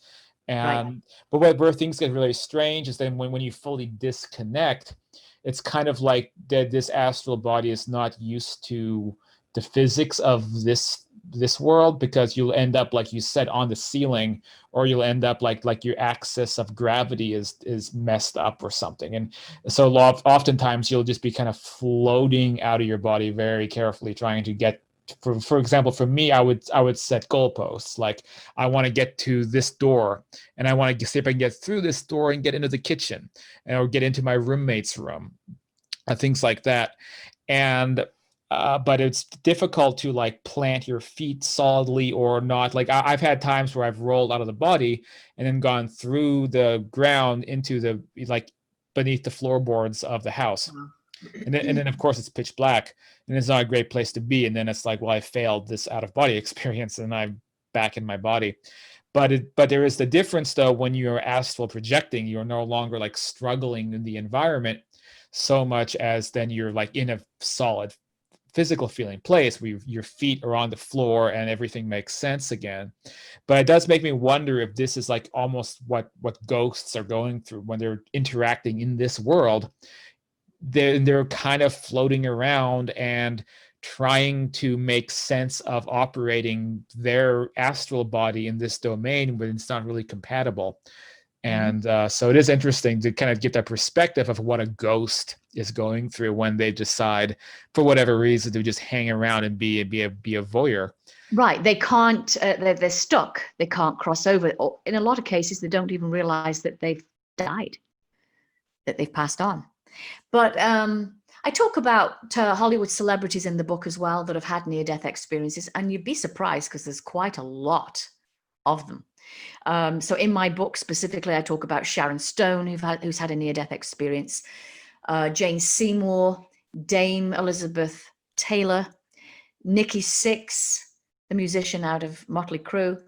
right, and but where things get really strange is then when you fully disconnect, it's kind of like that this astral body is not used to the physics of this world, because you'll end up, like you said, on the ceiling, or you'll end up like your axis of gravity is messed up or something. And so oftentimes you'll just be kind of floating out of your body very carefully, trying to get, for example, for me, I would set goalposts, like I want to get to this door, and I want to see if I can get through this door and get into the kitchen, or get into my roommate's room, things like that. And but it's difficult to like plant your feet solidly or not. Like I've had times where I've rolled out of the body and then gone through the ground into the like beneath the floorboards of the house. Wow. And then of course it's pitch black and it's not a great place to be. And then it's like, well, I failed this out of body experience and I'm back in my body. But there is the difference though, when you're astral projecting, you're no longer like struggling in the environment so much as then you're like in a solid physical feeling place where your feet are on the floor and everything makes sense again. But it does make me wonder if this is like almost what ghosts are going through when they're interacting in this world. They're kind of floating around and trying to make sense of operating their astral body in this domain, but it's not really compatible. And so it is interesting to kind of get that perspective of what a ghost is going through when they decide, for whatever reason, to just hang around and be a voyeur. Right. They can't, they're stuck. They can't cross over. Or in a lot of cases, they don't even realize that they've died, that they've passed on. But I talk about Hollywood celebrities in the book as well that have had near-death experiences, and you'd be surprised because there's quite a lot of them. So in my book specifically, I talk about Sharon Stone, who's had a near-death experience, Jane Seymour, Dame Elizabeth Taylor, Nikki Sixx, the musician out of Motley Crue,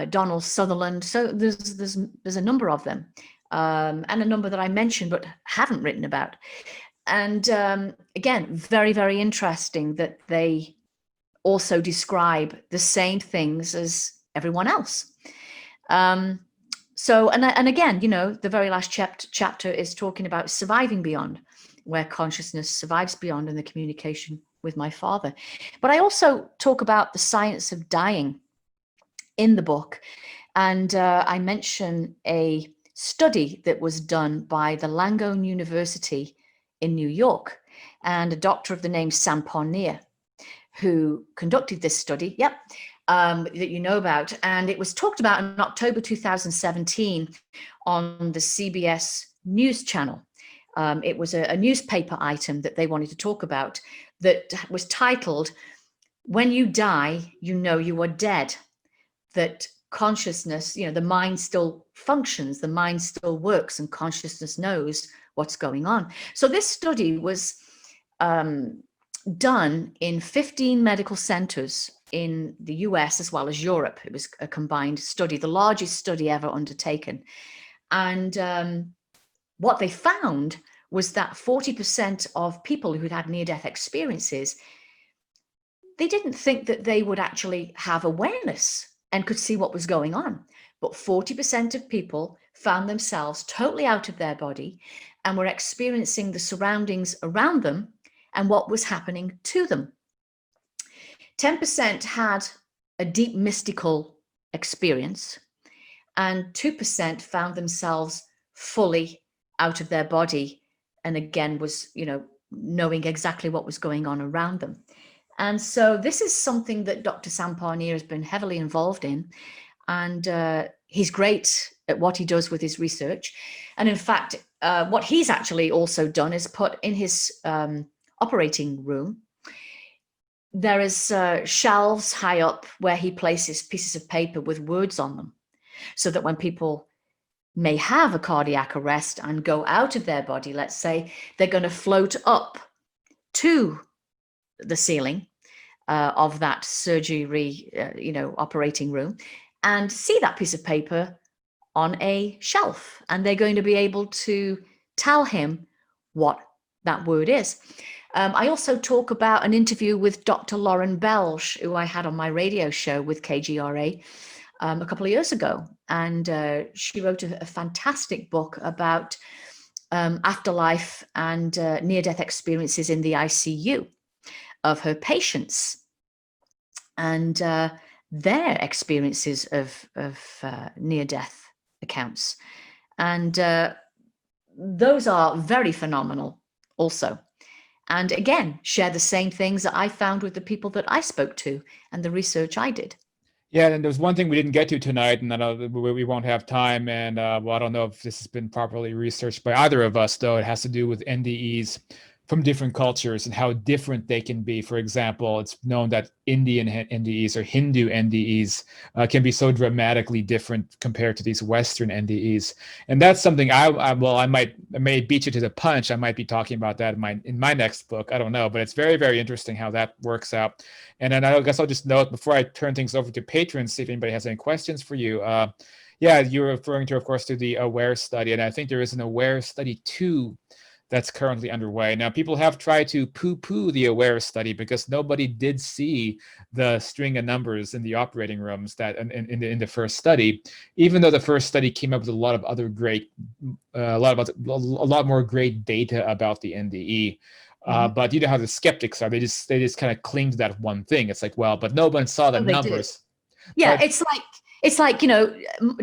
Donald Sutherland. So there's a number of them, and a number that I mentioned but haven't written about. And again, very, very interesting that they also describe the same things as everyone else. So, and again, you know, the very last chapter is talking about surviving beyond, where consciousness survives beyond in the communication with my father. But I also talk about the science of dying in the book. And I mention a study that was done by the Langone University in New York, and a doctor of the name Sam Parnier, who conducted this study, that you know about. And it was talked about in October 2017 on the CBS News channel. It was a newspaper item that they wanted to talk about that was titled, "When You Die, You Know You Are Dead." That consciousness, you know, the mind still functions, the mind still works, and consciousness knows what's going on. So this study was done in 15 medical centers in the US as well as Europe. It was a combined study, the largest study ever undertaken. And what they found was that 40% of people who'd had near-death experiences, they didn't think that they would actually have awareness and could see what was going on. But 40% of people found themselves totally out of their body and were experiencing the surroundings around them and what was happening to them. 10% had a deep mystical experience, and 2% found themselves fully out of their body, and again was, you know, knowing exactly what was going on around them. And so this is something that Dr. Sam Parnier has been heavily involved in, and he's great at what he does with his research. And in fact, what he's actually also done is put in his operating room, there is shelves high up where he places pieces of paper with words on them, so that when people may have a cardiac arrest and go out of their body, let's say, they're going to float up to the ceiling of that surgery, operating room, and see that piece of paper on a shelf, and they're going to be able to tell him what that word is. I also talk about an interview with Dr. Lauren Belge, who I had on my radio show with KGRA a couple of years ago, and she wrote a fantastic book about afterlife and near-death experiences in the ICU of her patients, and their experiences of near-death accounts. And those are very phenomenal also. And again, share the same things that I found with the people that I spoke to and the research I did. Yeah, and there's one thing we didn't get to tonight, and I know we won't have time, and well, I don't know if this has been properly researched by either of us, though. It has to do with NDEs. from different cultures and how different they can be. For example, it's known that Indian NDEs or Hindu NDEs can be so dramatically different compared to these Western NDEs. And that's something I may beat you to the punch. I might be talking about that in my next book. I don't know, but it's very, very interesting how that works out. And then I guess I'll just note before I turn things over to patrons, see if anybody has any questions for you. Yeah, you're referring to, of course, to the AWARE study, and I think there is an AWARE study 2 that's currently underway. Now, people have tried to poo-poo the AWARE study because nobody did see the string of numbers in the operating rooms that in the first study, even though the first study came up with a lot of other great, a lot more great data about the NDE. But you know how the skeptics are; they just kind of cling to that one thing. It's like, well, but no one saw the numbers. Yeah, But it's like, you know,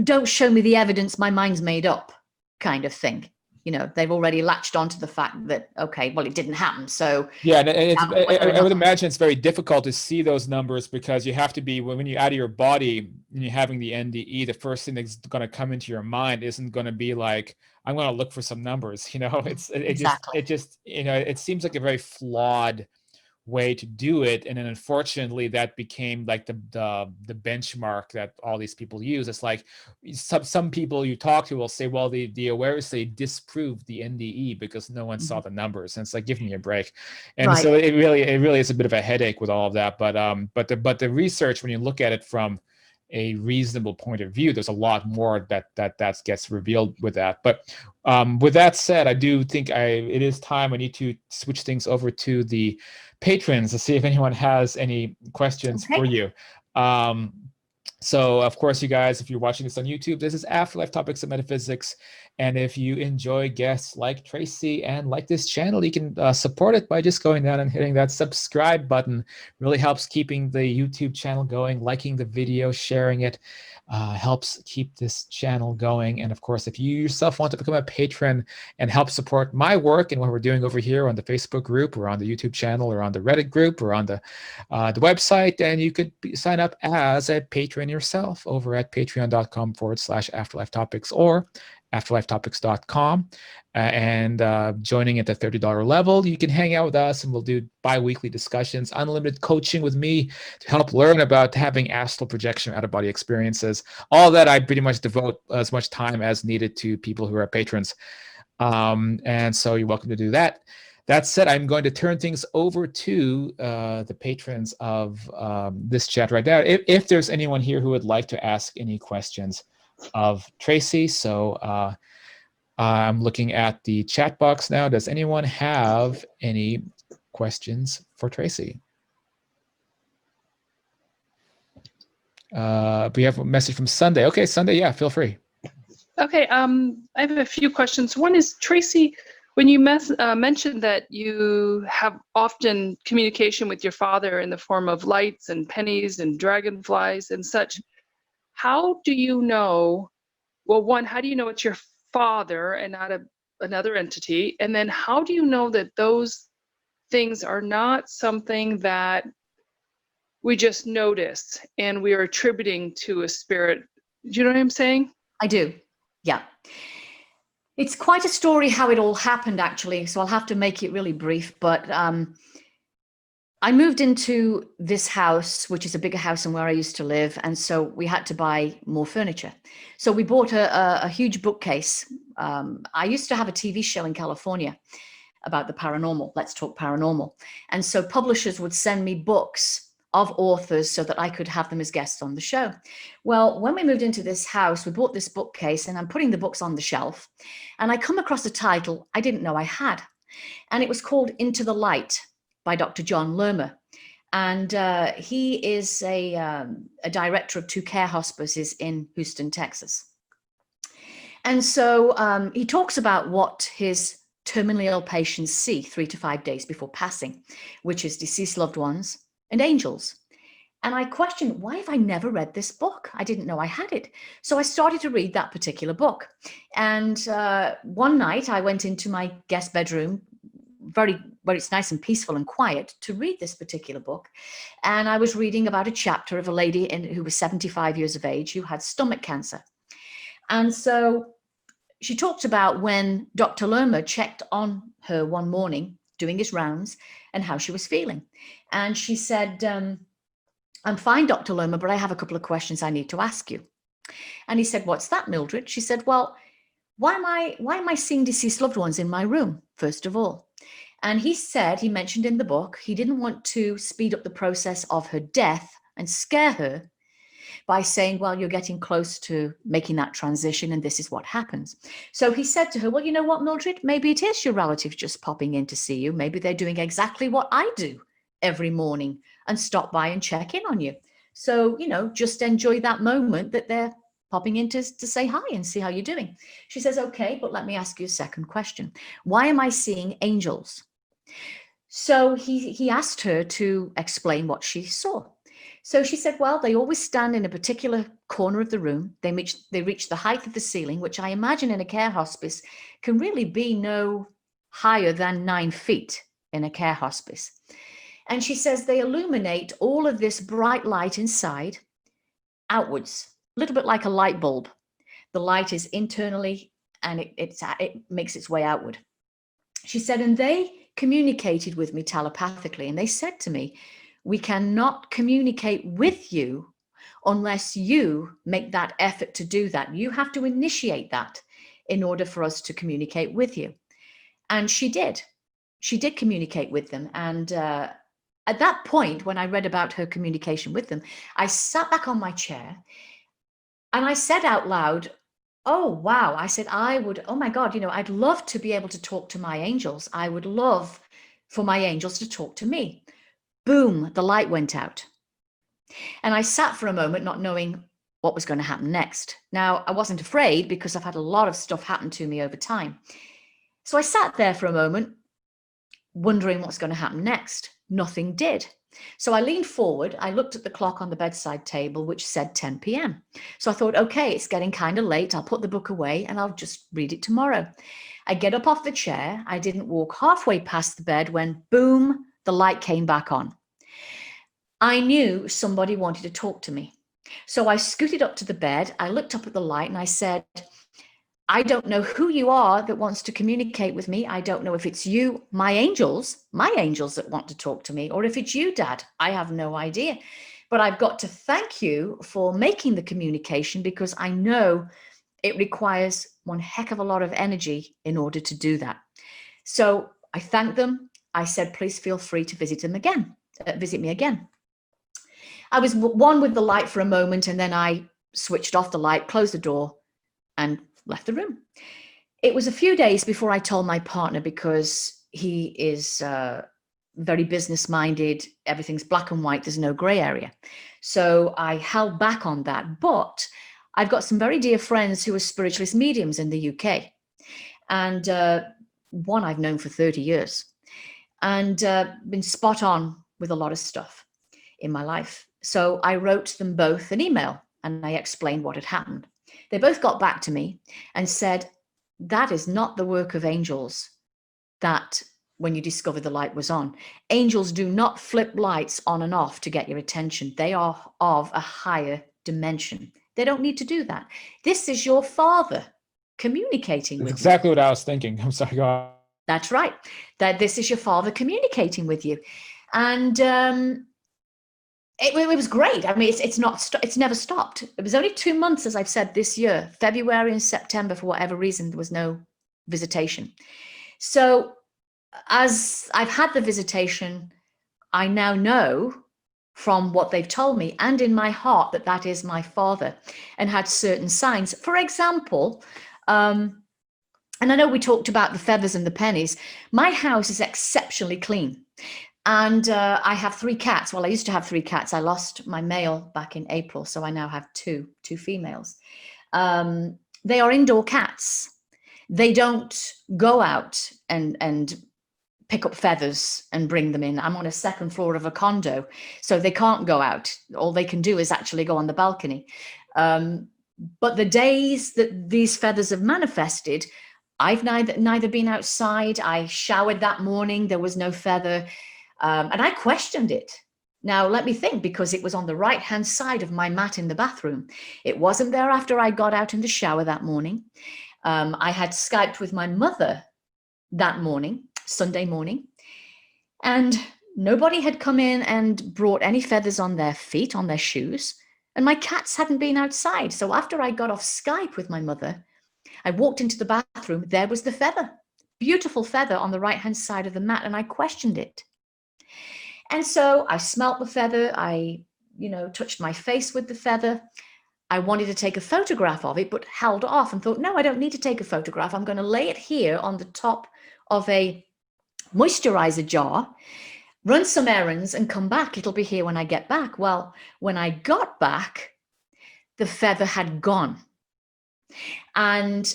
don't show me the evidence, my mind's made up kind of thing. You know, they've already latched onto the fact that, okay, well, it didn't happen. So yeah, and I would not. imagine it's very difficult to see those numbers because you have to be, when you're out of your body and you're having the NDE, the first thing that's going to come into your mind isn't going to be like, I'm going to look for some numbers. You know, Exactly. it just, you know, it seems like a very flawed way to do it, and then unfortunately that became like the benchmark that all these people use. It's like some people you talk to will say, well, the AWARE study disproved the NDE because no one saw the numbers, and it's like, give me a break. And Right. so it really is a bit of a headache with all of that. But the research, when you look at it from a reasonable point of view, there's a lot more that gets revealed with that. But with that said, I do think it is time. I need to switch things over to the patrons to see if anyone has any questions for you. So, of course, you guys, if you're watching this on YouTube, this is Afterlife Topics of Metaphysics. And if you enjoy guests like Tracie and like this channel, you can support it by just going down and hitting that subscribe button. Really helps keeping the YouTube channel going, liking the video, sharing it. Helps keep this channel going. And of course, if you yourself want to become a patron and help support my work and what we're doing over here on the Facebook group or on the YouTube channel or on the Reddit group or on the website, then you could sign up as a patron yourself over at patreon.com/afterlife topics or afterlifetopics.com. And joining at the $30 level, you can hang out with us and we'll do bi-weekly discussions, unlimited coaching with me to help learn about having astral projection, out-of-body experiences. All that I pretty much devote as much time as needed to people who are patrons. And so you're welcome to do that. That said, I'm going to turn things over to the patrons of this chat right now. If there's anyone here who would like to ask any questions of Tracie. So I'm looking at the chat box now. Does anyone have any questions for Tracie? We have a message from Sunday. Okay, Sunday, yeah, feel free. Okay, I have a few questions. One is, Tracie, when you mentioned that you have often communication with your father in the form of lights and pennies and dragonflies and such, how do you know, well, one, how do you know it's your father and not another entity? And then how do you know that those things are not something that we just notice and we are attributing to a spirit? Do you know what I'm saying? I do. Yeah. It's quite a story how it all happened, actually. So I'll have to make it really brief. But I moved into this house, which is a bigger house than where I used to live. And so we had to buy more furniture. So we bought a huge bookcase. I used to have a TV show in California about the paranormal, Let's Talk Paranormal. And so publishers would send me books of authors so that I could have them as guests on the show. Well, when we moved into this house, we bought this bookcase and I'm putting the books on the shelf. And I come across a title I didn't know I had. And it was called Into the Light by Dr. John Lerma. And he is a director of 2 care hospices in Houston, Texas. And so he talks about what his terminally ill patients see 3 to 5 days before passing, which is deceased loved ones and angels. And I questioned, why have I never read this book? I didn't know I had it. So I started to read that particular book. And one night I went into my guest bedroom, where it's nice and peaceful and quiet, to read this particular book. And I was reading about a chapter of a lady who was 75 years of age who had stomach cancer. And so she talked about when Dr. Lerma checked on her one morning doing his rounds, and how she was feeling. And she said, I'm fine, Dr. Lerma, but I have a couple of questions I need to ask you. And he said, what's that, Mildred? She said, well, why am I seeing deceased loved ones in my room, first of all? And he said, he mentioned in the book, he didn't want to speed up the process of her death and scare her by saying, well, you're getting close to making that transition and this is what happens. So he said to her, well, you know what, Mildred, maybe it is your relatives just popping in to see you. Maybe they're doing exactly what I do every morning and stop by and check in on you. So, just enjoy that moment that they're popping in to say hi and see how you're doing. She says, okay, but let me ask you a second question. Why am I seeing angels? So he asked her to explain what she saw. So she said, well, they always stand in a particular corner of the room. They reach the height of the ceiling, which I imagine in a care hospice can really be no higher than 9 feet in a care hospice. And she says they illuminate all of this bright light inside outwards, a little bit like a light bulb. The light is internally and it makes its way outward. She said, and they communicated with me telepathically. And they said to me, we cannot communicate with you unless you make that effort to do that. You have to initiate that in order for us to communicate with you. And she did. She did communicate with them. And at that point, when I read about her communication with them, I sat back on my chair and I said out loud, oh, wow. I said, oh my God, I'd love to be able to talk to my angels. I would love for my angels to talk to me. Boom, the light went out. And I sat for a moment, not knowing what was going to happen next. Now, I wasn't afraid because I've had a lot of stuff happen to me over time. So I sat there for a moment, wondering what's going to happen next. Nothing did. So I leaned forward. I looked at the clock on the bedside table, which said 10 p.m. So I thought, okay, it's getting kind of late. I'll put the book away and I'll just read it tomorrow. I get up off the chair. I didn't walk halfway past the bed when, boom, the light came back on. I knew somebody wanted to talk to me. So I scooted up to the bed. I looked up at the light and I said, I don't know who you are that wants to communicate with me. I don't know if it's you, my angels that want to talk to me, or if it's you, Dad. I have no idea. But I've got to thank you for making the communication because I know it requires one heck of a lot of energy in order to do that. So I thanked them. I said, please feel free to visit me again. I was one with the light for a moment and then I switched off the light, closed the door and left the room. It was a few days before I told my partner because he is very business minded. Everything's black and white. There's no gray area. So I held back on that. But I've got some very dear friends who are spiritualist mediums in the UK. And one I've known for 30 years and been spot on with a lot of stuff in my life. So I wrote them both an email and I explained what had happened. They both got back to me and said, that is not the work of angels that when you discover the light was on. Angels do not flip lights on and off to get your attention. They are of a higher dimension. They don't need to do that. This is your father communicating with you. Exactly what I was thinking. I'm sorry, go on. That's right. That this is your father communicating with you. And it was great. I mean, it's never stopped. It was only 2 months, as I've said, this year, February and September, for whatever reason, there was no visitation. So as I've had the visitation, I now know from what they've told me and in my heart that that is my father and had certain signs. For example, and I know we talked about the feathers and the pennies. My house is exceptionally clean. And I have 3 cats. Well, I used to have 3 cats. I lost my male back in April. So I now have two females. They are indoor cats. They don't go out and pick up feathers and bring them in. I'm on a 2nd floor of a condo, so they can't go out. All they can do is actually go on the balcony. But the days that these feathers have manifested, I've neither been outside. I showered that morning. There was no feather. And I questioned it. Now, let me think, because it was on the right-hand side of my mat in the bathroom. It wasn't there after I got out in the shower that morning. I had Skyped with my mother that morning, Sunday morning, And nobody had come in and brought any feathers on their feet, on their shoes. And my cats hadn't been outside. So after I got off Skype with my mother, I walked into the bathroom. There was the feather, beautiful feather on the right-hand side of the mat. And I questioned it. And so I smelt the feather. I, touched my face with the feather. I wanted to take a photograph of it, but held off and thought, no, I don't need to take a photograph. I'm going to lay it here on the top of a moisturizer jar, run some errands and come back. It'll be here when I get back. Well, when I got back, the feather had gone. And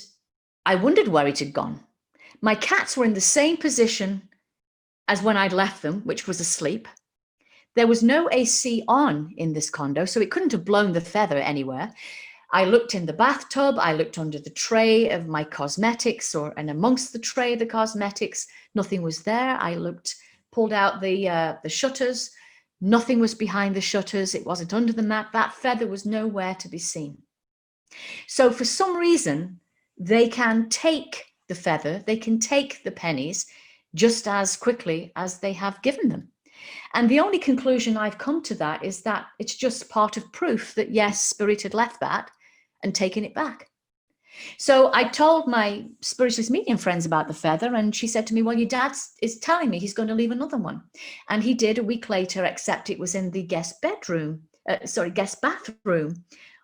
I wondered where it had gone. My cats were in the same position as when I'd left them, which was asleep. There was no AC on in this condo, so it couldn't have blown the feather anywhere. I looked in the bathtub, I looked under the tray of my cosmetics and amongst the tray of the cosmetics, nothing was there. I looked, pulled out the shutters, nothing was behind the shutters. It wasn't under the mat. That feather was nowhere to be seen. So for some reason, they can take the feather, they can take the pennies just as quickly as they have given them. And the only conclusion I've come to that is that it's just part of proof that, yes, Spirit had left that and taken it back. So I told my spiritualist medium friends about the feather, and she said to me, well, your dad is telling me he's going to leave another one. And he did a week later, except it was in the guest bathroom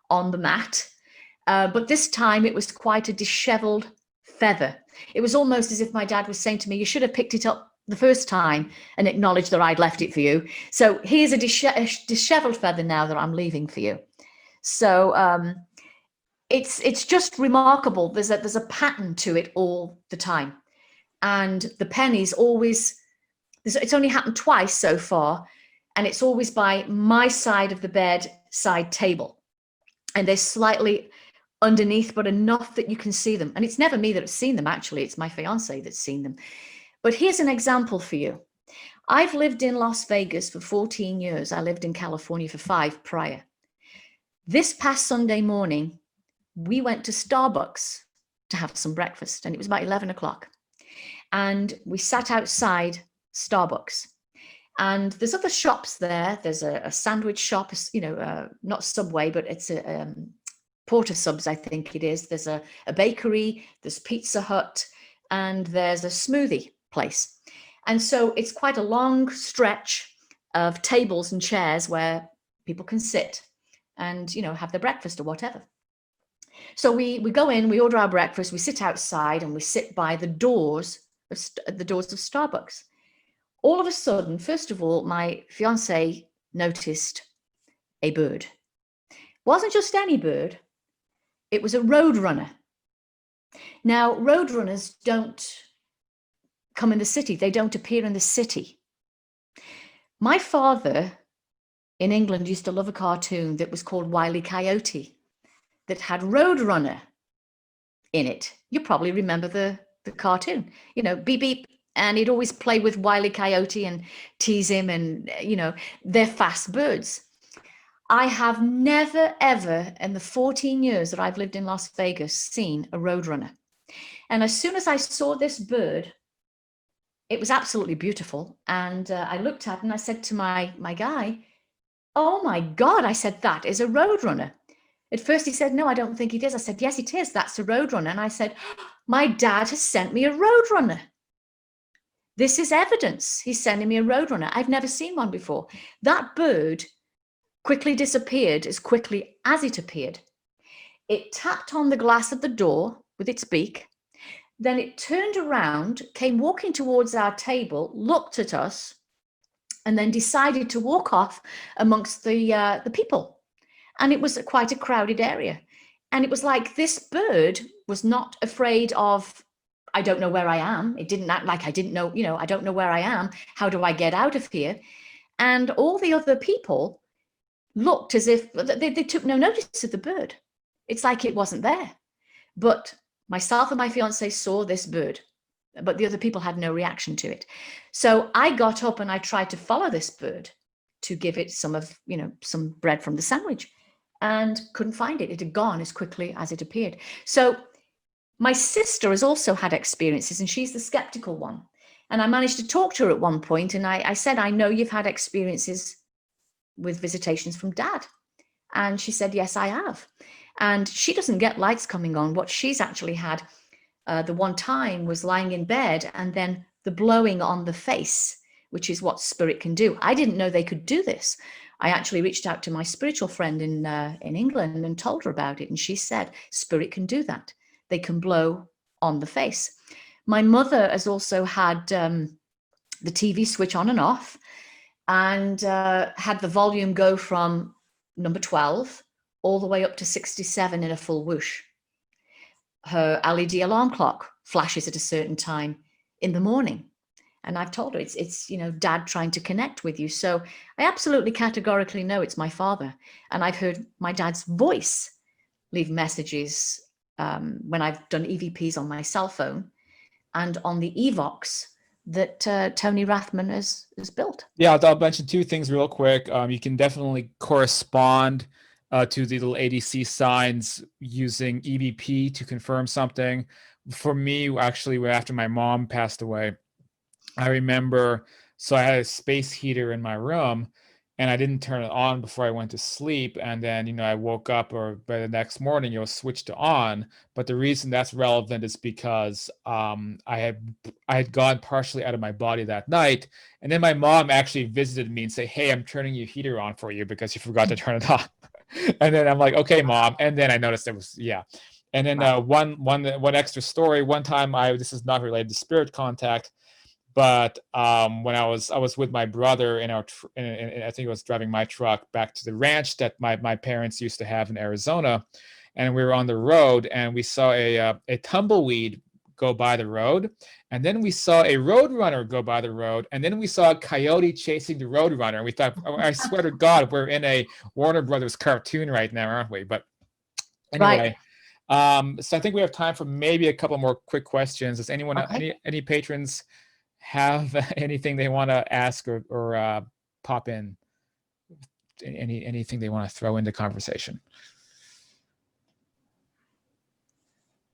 on the mat. But this time it was quite a disheveled feather. It was almost as if my dad was saying to me, you should have picked it up the first time and acknowledged that I'd left it for you. So here's a disheveled feather now that I'm leaving for you. So it's just remarkable. There's a pattern to it all the time. And the pennies always, it's only happened twice so far. And it's always by my side of the bedside table. And they're slightly underneath, but enough that you can see them. And it's never me that's seen them, actually. It's my fiance that's seen them. But here's an example for you. I've lived in Las Vegas for 14 years. I lived in California for 5 prior. This past Sunday morning, we went to Starbucks to have some breakfast, and it was about 11 o'clock. And we sat outside Starbucks. And there's other shops there. There's a sandwich shop, not Subway, but it's a Porter Subs, I think it is. There's a bakery, there's Pizza Hut, and there's a smoothie place. And so it's quite a long stretch of tables and chairs where people can sit and, have their breakfast or whatever. So we go in, we order our breakfast, we sit outside, and we sit by the doors of Starbucks. All of a sudden, first of all, my fiance noticed a bird. It wasn't just any bird. It was a roadrunner. Now, roadrunners don't come in the city. They don't appear in the city. My father in England used to love a cartoon that was called Wile E. Coyote that had roadrunner in it. You probably remember the cartoon, beep, beep. And he'd always play with Wile E. Coyote and tease him, and, they're fast birds. I have never, ever, in the 14 years that I've lived in Las Vegas, seen a roadrunner. And as soon as I saw this bird, it was absolutely beautiful. And I looked at it and I said to my guy, oh my God, I said, that is a roadrunner. At first he said, no, I don't think it is. I said, yes, it is. That's a roadrunner. And I said, my dad has sent me a roadrunner. This is evidence. He's sending me a roadrunner. I've never seen one before. That bird quickly disappeared as quickly as it appeared. It tapped on the glass of the door with its beak. Then it turned around, came walking towards our table, looked at us, and then decided to walk off amongst the people. And it was quite a crowded area. And it was like this bird was not afraid of, I don't know where I am. It didn't act like I didn't know, I don't know where I am. How do I get out of here? And all the other people looked as if they took no notice of the bird. It's like it wasn't there. But myself and my fiance saw this bird, but the other people had no reaction to it. So I got up and I tried to follow this bird to give it some bread from the sandwich, and couldn't find it. It had gone as quickly as it appeared. So my sister has also had experiences, and she's the skeptical one. And I managed to talk to her at one point, and I said, I know you've had experiences with visitations from Dad. And she said, yes, I have. And she doesn't get lights coming on. What she's actually had the one time was lying in bed and then the blowing on the face, which is what spirit can do. I didn't know they could do this. I actually reached out to my spiritual friend in England and told her about it. And she said, spirit can do that. They can blow on the face. My mother has also had the TV switch on and off, and had the volume go from number 12 all the way up to 67 in a full whoosh. Her LED alarm clock flashes at a certain time in the morning. And I've told her it's Dad trying to connect with you. So I absolutely categorically know it's my father. And I've heard my dad's voice leave messages when I've done EVPs on my cell phone and on the Evox that Tony Rathman has built. Yeah, I'll mention two things real quick. You can definitely correspond to the little ADC signs using EVP to confirm something. For me, actually, after my mom passed away, I remember, so I had a space heater in my room and I didn't turn it on before I went to sleep. And then, I woke up, or by the next morning, it was switched to on. But the reason that's relevant is because I had gone partially out of my body that night. And then my mom actually visited me and said, hey, I'm turning your heater on for you because you forgot to turn it on. And then I'm like, okay, Mom. And then I noticed it was, yeah. And then one extra story. One time, this is not related to spirit contact, but when I was with my brother in I think it was driving my truck back to the ranch that my parents used to have in Arizona, and we were on the road and we saw a tumbleweed go by the road, and then we saw a roadrunner go by the road, and then we saw a coyote chasing the roadrunner, and we thought, oh, I swear to God, we're in a Warner Brothers cartoon right now, aren't we? But anyway. Right. So I think we have time for maybe a couple more quick questions. Does anyone, any patrons have anything they want to ask or pop in? Anything they want to throw into conversation?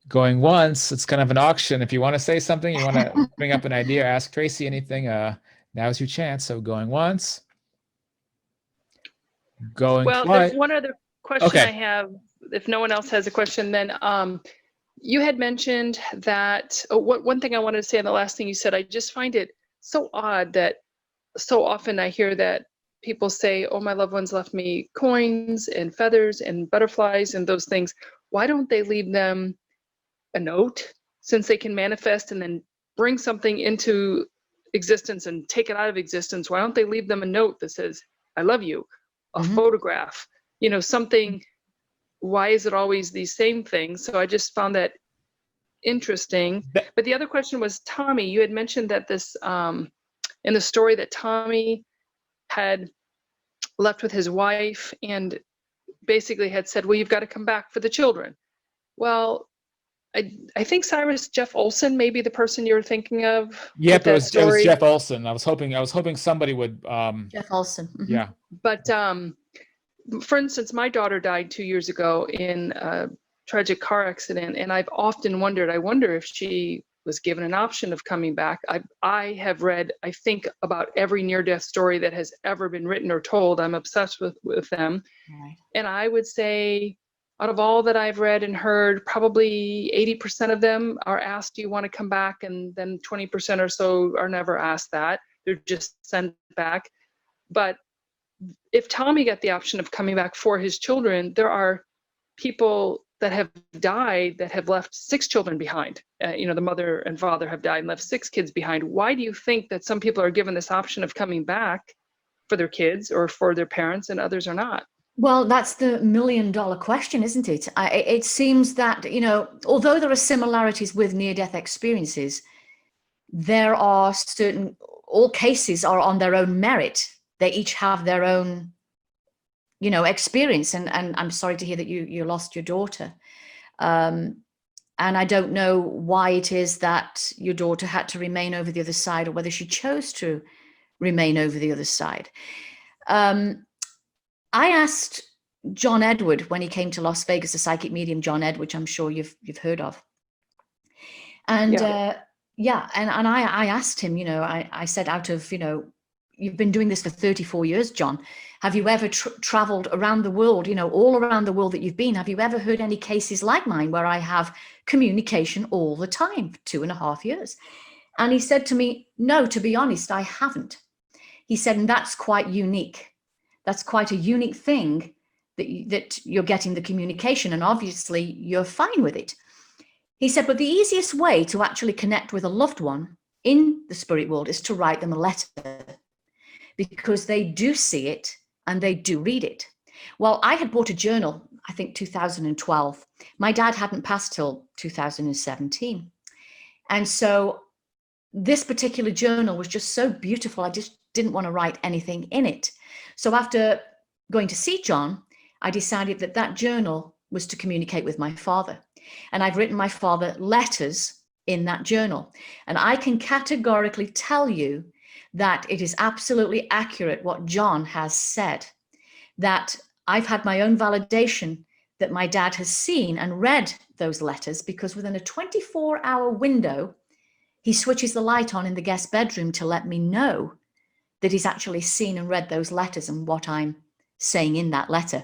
Going once. It's kind of an auction. If you want to say something, you want to bring up an idea, ask Tracie anything, now's your chance. So going once. Going twice. There's one other question I have. If no one else has a question, then you had mentioned that one thing I wanted to say, and the last thing you said, I just find it so odd that so often I hear that people say, oh, my loved ones left me coins and feathers and butterflies and those things. Why don't they leave them a note, since they can manifest and then bring something into existence and take it out of existence? Why don't they leave them a note that says, I love you, a photograph, something? Why is it always these same things? So I just found that interesting. But the other question was, Tommy, you had mentioned that this, in the story, that Tommy had left with his wife and basically had said, well, you've got to come back for the children. Well, I think Cyrus Jeff Olson may be the person you're thinking of. Yep, it was Jeff Olson. I was hoping somebody would. Jeff Olson. Yeah. But for instance, my daughter died 2 years ago in a tragic car accident, and I've often wondered, I wonder if she was given an option of coming back. I have read, I think, about every near-death story that has ever been written or told. I'm obsessed with them. Right. And I would say, out of all that I've read and heard, probably 80% of them are asked, do you want to come back? And then 20% or so are never asked that. They're just sent back. But if Tommy got the option of coming back for his children, there are people that have died that have left 6 children behind. The mother and father have died and left 6 kids behind. Why do you think that some people are given this option of coming back for their kids or for their parents and others are not? Well, that's the $1 million question, isn't it? It seems that, although there are similarities with near-death experiences, there are all cases are on their own merit. They each have their own, experience. And I'm sorry to hear that you lost your daughter. And I don't know why it is that your daughter had to remain over the other side, or whether she chose to remain over the other side. I asked John Edward when he came to Las Vegas, the psychic medium John Edward, which I'm sure you've heard of. And Yeah, and I asked him, I said, out of, you've been doing this for 34 years, John. Have you ever traveled around the world, all around the world that you've been? Have you ever heard any cases like mine where I have communication all the time for 2.5 years? And he said to me, no, to be honest, I haven't. He said, and that's quite unique. That's quite a unique thing that you're getting the communication, and obviously you're fine with it. He said, but the easiest way to actually connect with a loved one in the spirit world is to write them a letter, because they do see it and they do read it. Well, I had bought a journal, I think 2012. My dad hadn't passed till 2017. And so this particular journal was just so beautiful. I just didn't want to write anything in it. So after going to see John, I decided that that journal was to communicate with my father. And I've written my father letters in that journal. And I can categorically tell you that it is absolutely accurate what John has said, that I've had my own validation that my dad has seen and read those letters, because within a 24-hour window, he switches the light on in the guest bedroom to let me know that he's actually seen and read those letters and what I'm saying in that letter.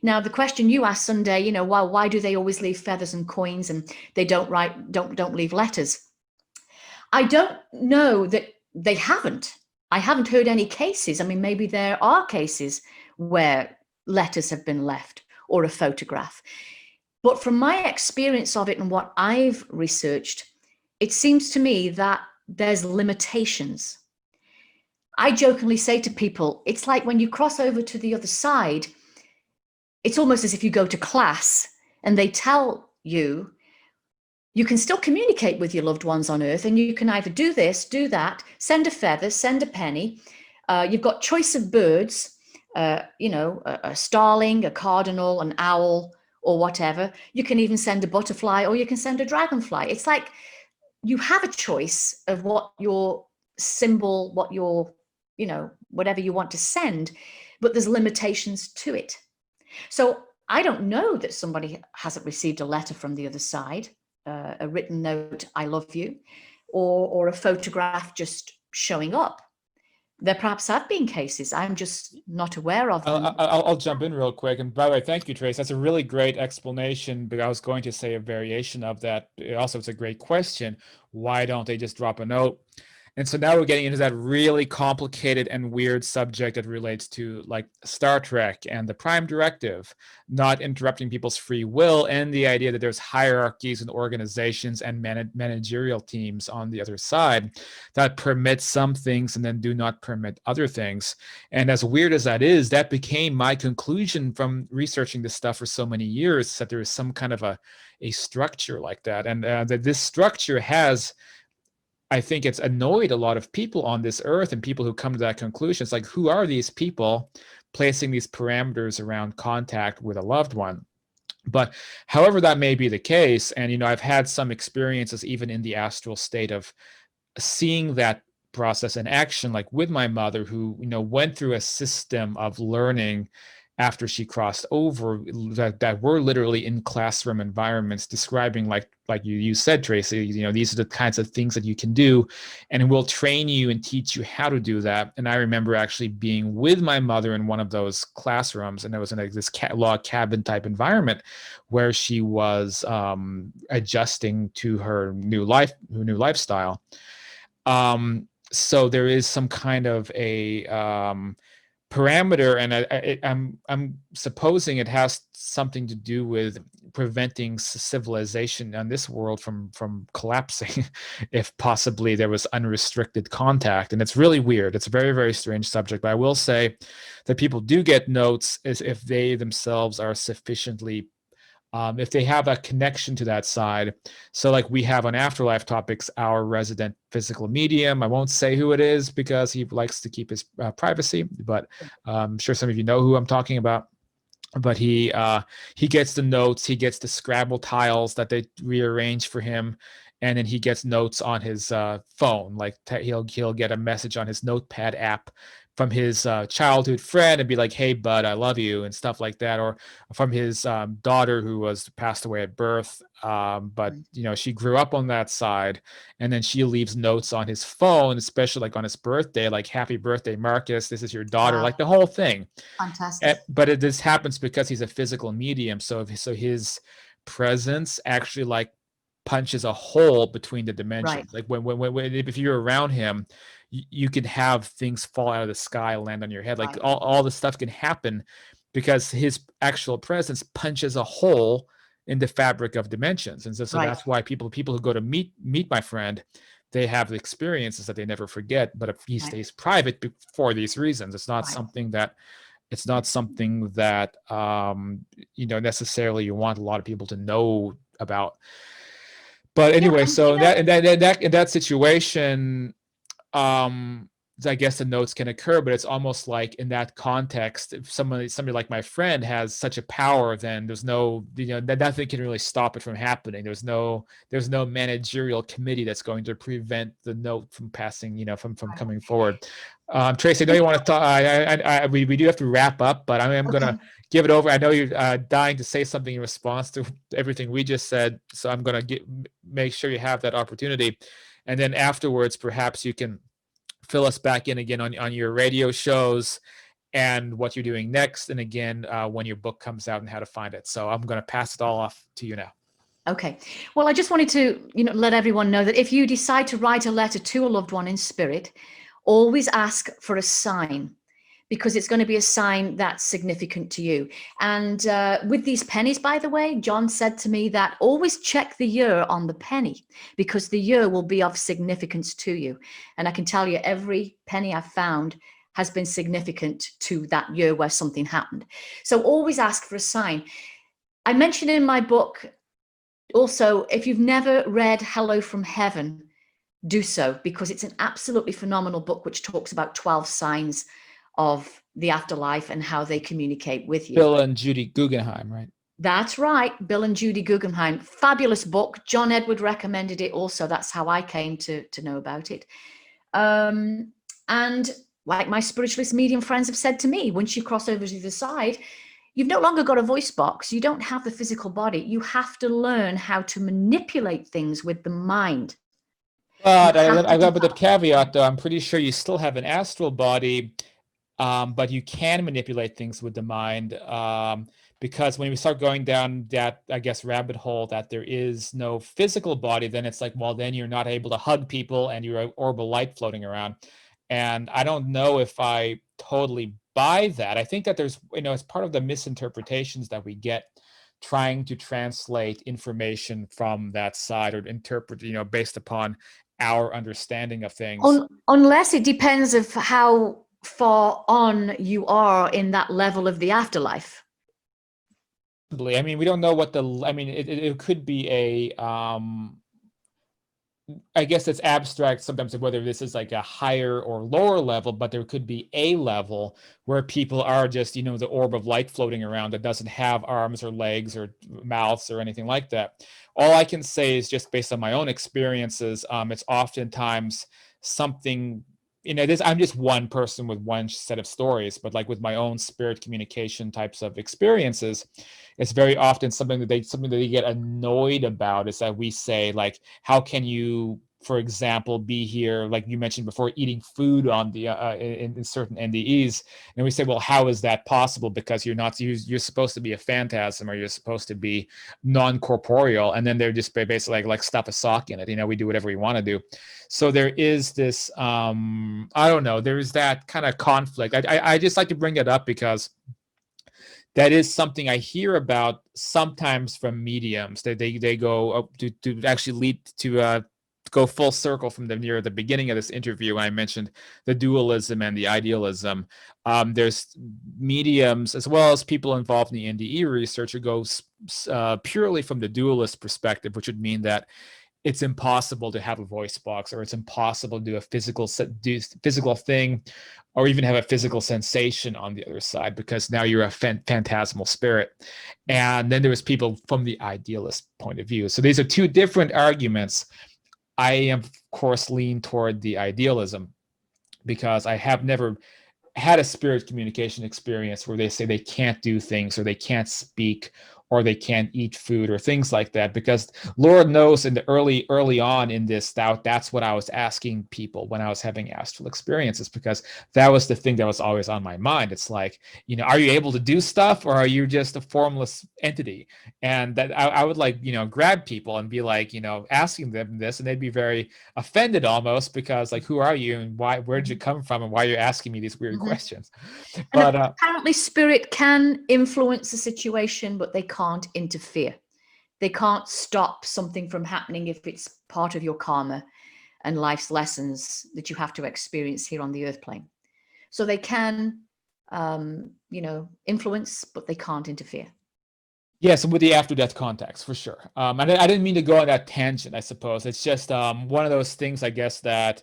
Now, the question you asked Sunday, why do they always leave feathers and coins and they don't leave letters? I don't know that they haven't. I haven't heard any cases. I mean, maybe there are cases where letters have been left or a photograph. But from my experience of it and what I've researched, it seems to me that there's limitations. I jokingly say to people, it's like when you cross over to the other side, it's almost as if you go to class and they tell you, you can still communicate with your loved ones on Earth, and you can either do this, do that, send a feather, send a penny. You've got choice of birds, a starling, a cardinal, an owl, or whatever. You can even send a butterfly, or you can send a dragonfly. It's like you have a choice of what your symbol, what your, whatever you want to send, but there's limitations to it. So I don't know that somebody hasn't received a letter from the other side, a written note, I love you, or a photograph just showing up. There perhaps have been cases. I'm just not aware of them. I'll jump in real quick. And by the way, thank you, Trace. That's a really great explanation, but I was going to say a variation of that. Also, it's a great question. Why don't they just drop a note? And so now we're getting into that really complicated and weird subject that relates to like Star Trek and the Prime Directive, not interrupting people's free will, and the idea that there's hierarchies and organizations and managerial teams on the other side that permit some things and then do not permit other things. And as weird as that is, that became my conclusion from researching this stuff for so many years, that there is some kind of a structure like that. And that this structure has, I think it's annoyed a lot of people on this earth, and people who come to that conclusion. It's like, who are these people placing these parameters around contact with a loved one? But however that may be the case, and I've had some experiences even in the astral state of seeing that process in action, like with my mother, who went through a system of learning after she crossed over that were literally in classroom environments, describing like you said, Tracie, these are the kinds of things that you can do, and we'll train you and teach you how to do that. And I remember actually being with my mother in one of those classrooms, and it was in this log cabin type environment where she was adjusting to her new lifestyle. So there is some kind of a parameter, and I'm supposing it has something to do with preventing civilization on this world from collapsing if possibly there was unrestricted contact. And it's really weird. It's a very, very strange subject, but I will say that people do get notes as if they themselves are sufficiently if they have a connection to that side. So like we have on Afterlife Topics, our resident physical medium. I won't say who it is because he likes to keep his privacy, but I'm sure some of you know who I'm talking about. But he gets the notes, he gets the Scrabble tiles that they rearrange for him, and then he gets notes on his phone. Like he'll get a message on his notepad app from his childhood friend and be like, "Hey, bud, I love you," and stuff like that, or from his daughter who was passed away at birth, but she grew up on that side, and then she leaves notes on his phone, especially like on his birthday, like "Happy birthday, Marcus. This is your daughter," Wow. like the whole thing. Fantastic. But this happens because he's a physical medium, so his presence actually like punches a hole between the dimensions. Like when if you're around him, you can have things fall out of the sky, land on your head. Like all this stuff can happen because his actual presence punches a hole in the fabric of dimensions. And so that's why people who go to meet my friend, they have experiences that they never forget. But if he stays private for these reasons, it's not something that necessarily you want a lot of people to know about. But anyway, so in that situation, I guess the notes can occur, but it's almost like in that context, if somebody like my friend has such a power, then there's no, nothing can really stop it from happening. There's no managerial committee that's going to prevent the note from passing, from coming forward. Tracie, I know you want to talk. We do have to wrap up, but I'm going to give it over. I know you're dying to say something in response to everything we just said, so I'm going to make sure you have that opportunity, and then afterwards, perhaps you can fill us back in again on your radio shows and what you're doing next, and again when your book comes out and how to find it. So I'm going to pass it all off to you now. Okay. Well, I just wanted to let everyone know that if you decide to write a letter to a loved one in spirit, always ask for a sign, because it's going to be a sign that's significant to you. And with these pennies, by the way, John said to me that always check the year on the penny, because the year will be of significance to you. And I can tell you, every penny I've found has been significant to that year where something happened. So always ask for a sign. I mentioned in my book also, if you've never read Hello from Heaven, do so, because it's an absolutely phenomenal book which talks about 12 signs of the afterlife and how they communicate with you. Bill and Judy Guggenheim, right? That's right. Bill and Judy Guggenheim. Fabulous book. John Edward recommended it also. That's how I came to know about it. And like my spiritualist medium friends have said to me, once you cross over to the side, you've no longer got a voice box. You don't have the physical body. You have to learn how to manipulate things with the mind. But I got the caveat, though. I'm pretty sure you still have an astral body, but you can manipulate things with the mind, because when we start going down that, I guess, rabbit hole that there is no physical body, then it's like, well, then you're not able to hug people and you're orbital light floating around. And I don't know if I totally buy that. I think that there's, as part of the misinterpretations that we get trying to translate information from that side or interpret, based upon our understanding of things. Unless it depends of how far on you are in that level of the afterlife. I mean, we don't know what it could be a, I guess it's abstract sometimes of whether this is like a higher or lower level, but there could be a level where people are just, the orb of light floating around that doesn't have arms or legs or mouths or anything like that. All I can say is just based on my own experiences, it's oftentimes something, I'm just one person with one set of stories, but like with my own spirit communication types of experiences, it's very often something that they get annoyed about is that we say, like, how can you, for example, be here, like you mentioned before, eating food on the in certain NDEs, and we say, well, how is that possible? Because you're supposed to be a phantasm, or you're supposed to be non-corporeal, and then they're just basically like stuff a sock in it. We do whatever we want to do. So there is this, I don't know, there's that kind of conflict. I just like to bring it up because that is something I hear about sometimes from mediums. They go up to actually lead to go full circle from near the beginning of this interview when I mentioned the dualism and the idealism. There's mediums as well as people involved in the NDE research who go purely from the dualist perspective, which would mean that it's impossible to have a voice box, or it's impossible to do a physical thing, or even have a physical sensation on the other side, because now you're a phantasmal spirit. And then there's people from the idealist point of view. So these are two different arguments. I am, of course, lean toward the idealism because I have never had a spirit communication experience where they say they can't do things or they can't speak or they can't eat food or things like that, because Lord knows in the early on in this, that's what I was asking people when I was having astral experiences, because that was the thing that was always on my mind. It's like, are you able to do stuff, or are you just a formless entity? And that I would like, grab people and be like, asking them this, and they'd be very offended almost, because like, who are you and where did you come from and why are you asking me these weird questions? But apparently spirit can influence the situation, but they can't interfere. They can't stop something from happening if it's part of your karma and life's lessons that you have to experience here on the earth plane. So they can, influence, but they can't interfere. Yes, with the after-death context, for sure. I didn't mean to go on that tangent, I suppose. It's just one of those things, I guess, that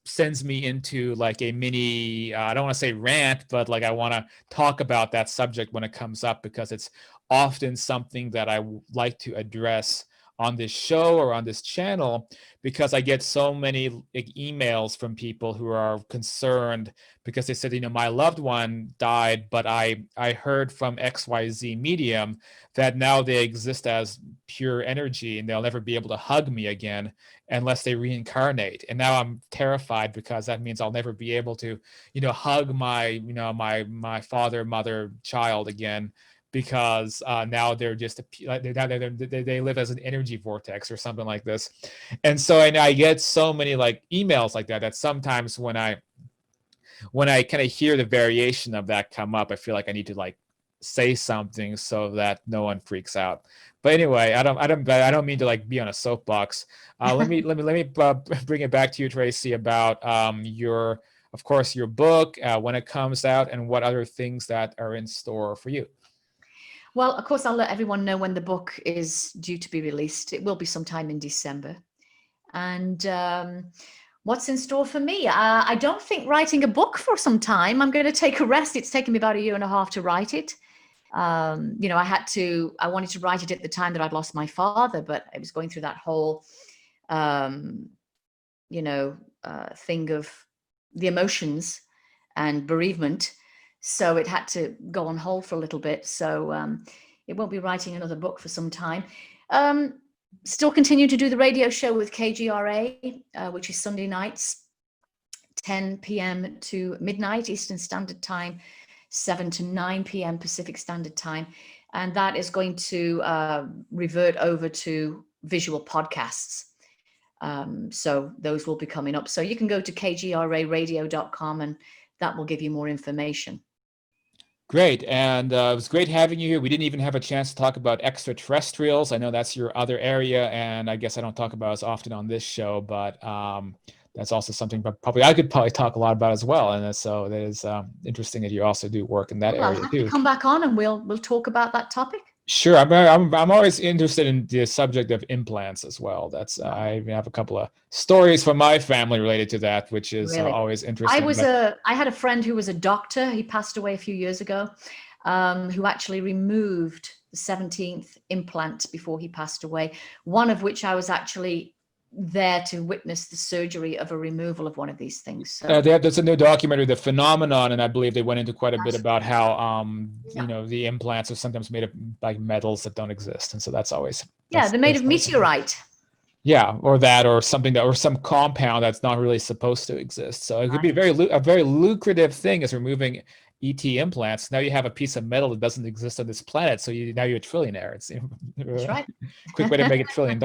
sends me into like a mini, I don't want to say rant, but like I want to talk about that subject when it comes up, because it's often something that I like to address on this show or on this channel, because I get so many emails from people who are concerned because they said, my loved one died, but I heard from XYZ medium that now they exist as pure energy and they'll never be able to hug me again unless they reincarnate. And now I'm terrified, because that means I'll never be able to, hug my, my father, mother, child again, because now they're just they live as an energy vortex or something like this. And so I get so many like emails like that sometimes when I kind of hear the variation of that come up, I feel like I need to like say something so that no one freaks out. But anyway, I don't mean to like be on a soapbox. Let me bring it back to you, Tracie, about your book, when it comes out, and what other things that are in store for you. Well, of course, I'll let everyone know when the book is due to be released. It will be sometime in December. And what's in store for me? I don't think writing a book for some time. I'm going to take a rest. It's taken me about 1.5 years to write it. I wanted to write it at the time that I'd lost my father, but I was going through that whole, thing of the emotions and bereavement. So it had to go on hold for a little bit. So it won't be writing another book for some time. Still continue to do the radio show with KGRA, which is Sunday nights, 10 p.m. to midnight Eastern Standard Time, 7 to 9 p.m. Pacific Standard Time. And that is going to revert over to visual podcasts. So those will be coming up. So you can go to kgraradio.com and that will give you more information. Great. And it was great having you here. We didn't even have a chance to talk about extraterrestrials. I know that's your other area, and I guess I don't talk about it as often on this show, but that's also something I could probably talk a lot about as well. And so that is interesting that you also do work in that area I'll have too. to come back on and we'll talk about that topic. Sure. I'm always interested in the subject of implants as well. That's I have a couple of stories from my family related to that, which is Really? always interesting. I had a friend who was a doctor. He passed away a few years ago, who actually removed the 17th implant before he passed away, one of which I was actually there to witness the surgery of a removal of one of these things. So there's a new documentary, The Phenomenon, and I believe they went into quite a bit about how the implants are sometimes made of like metals that don't exist, and so that's always they're made of meteorite. Yeah, or something or some compound that's not really supposed to exist. So it could be a very lucrative thing is removing ET implants. Now you have a piece of metal that doesn't exist on this planet, so now you're a trillionaire. It's That's right. Quick way to make $1 trillion.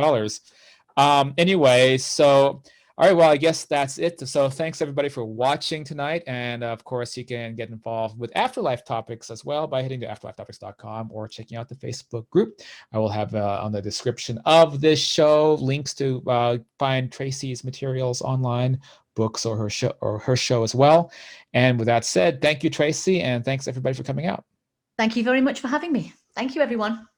Anyway, so all right, well, I guess that's it. So thanks everybody for watching tonight. And of course, you can get involved with Afterlife Topics as well by heading to afterlifetopics.com or checking out the Facebook group. I will have on the description of this show links to find Tracie's materials online, books or her show as well. And with that said, thank you, Tracie, and thanks everybody for coming out. Thank you very much for having me. Thank you, everyone.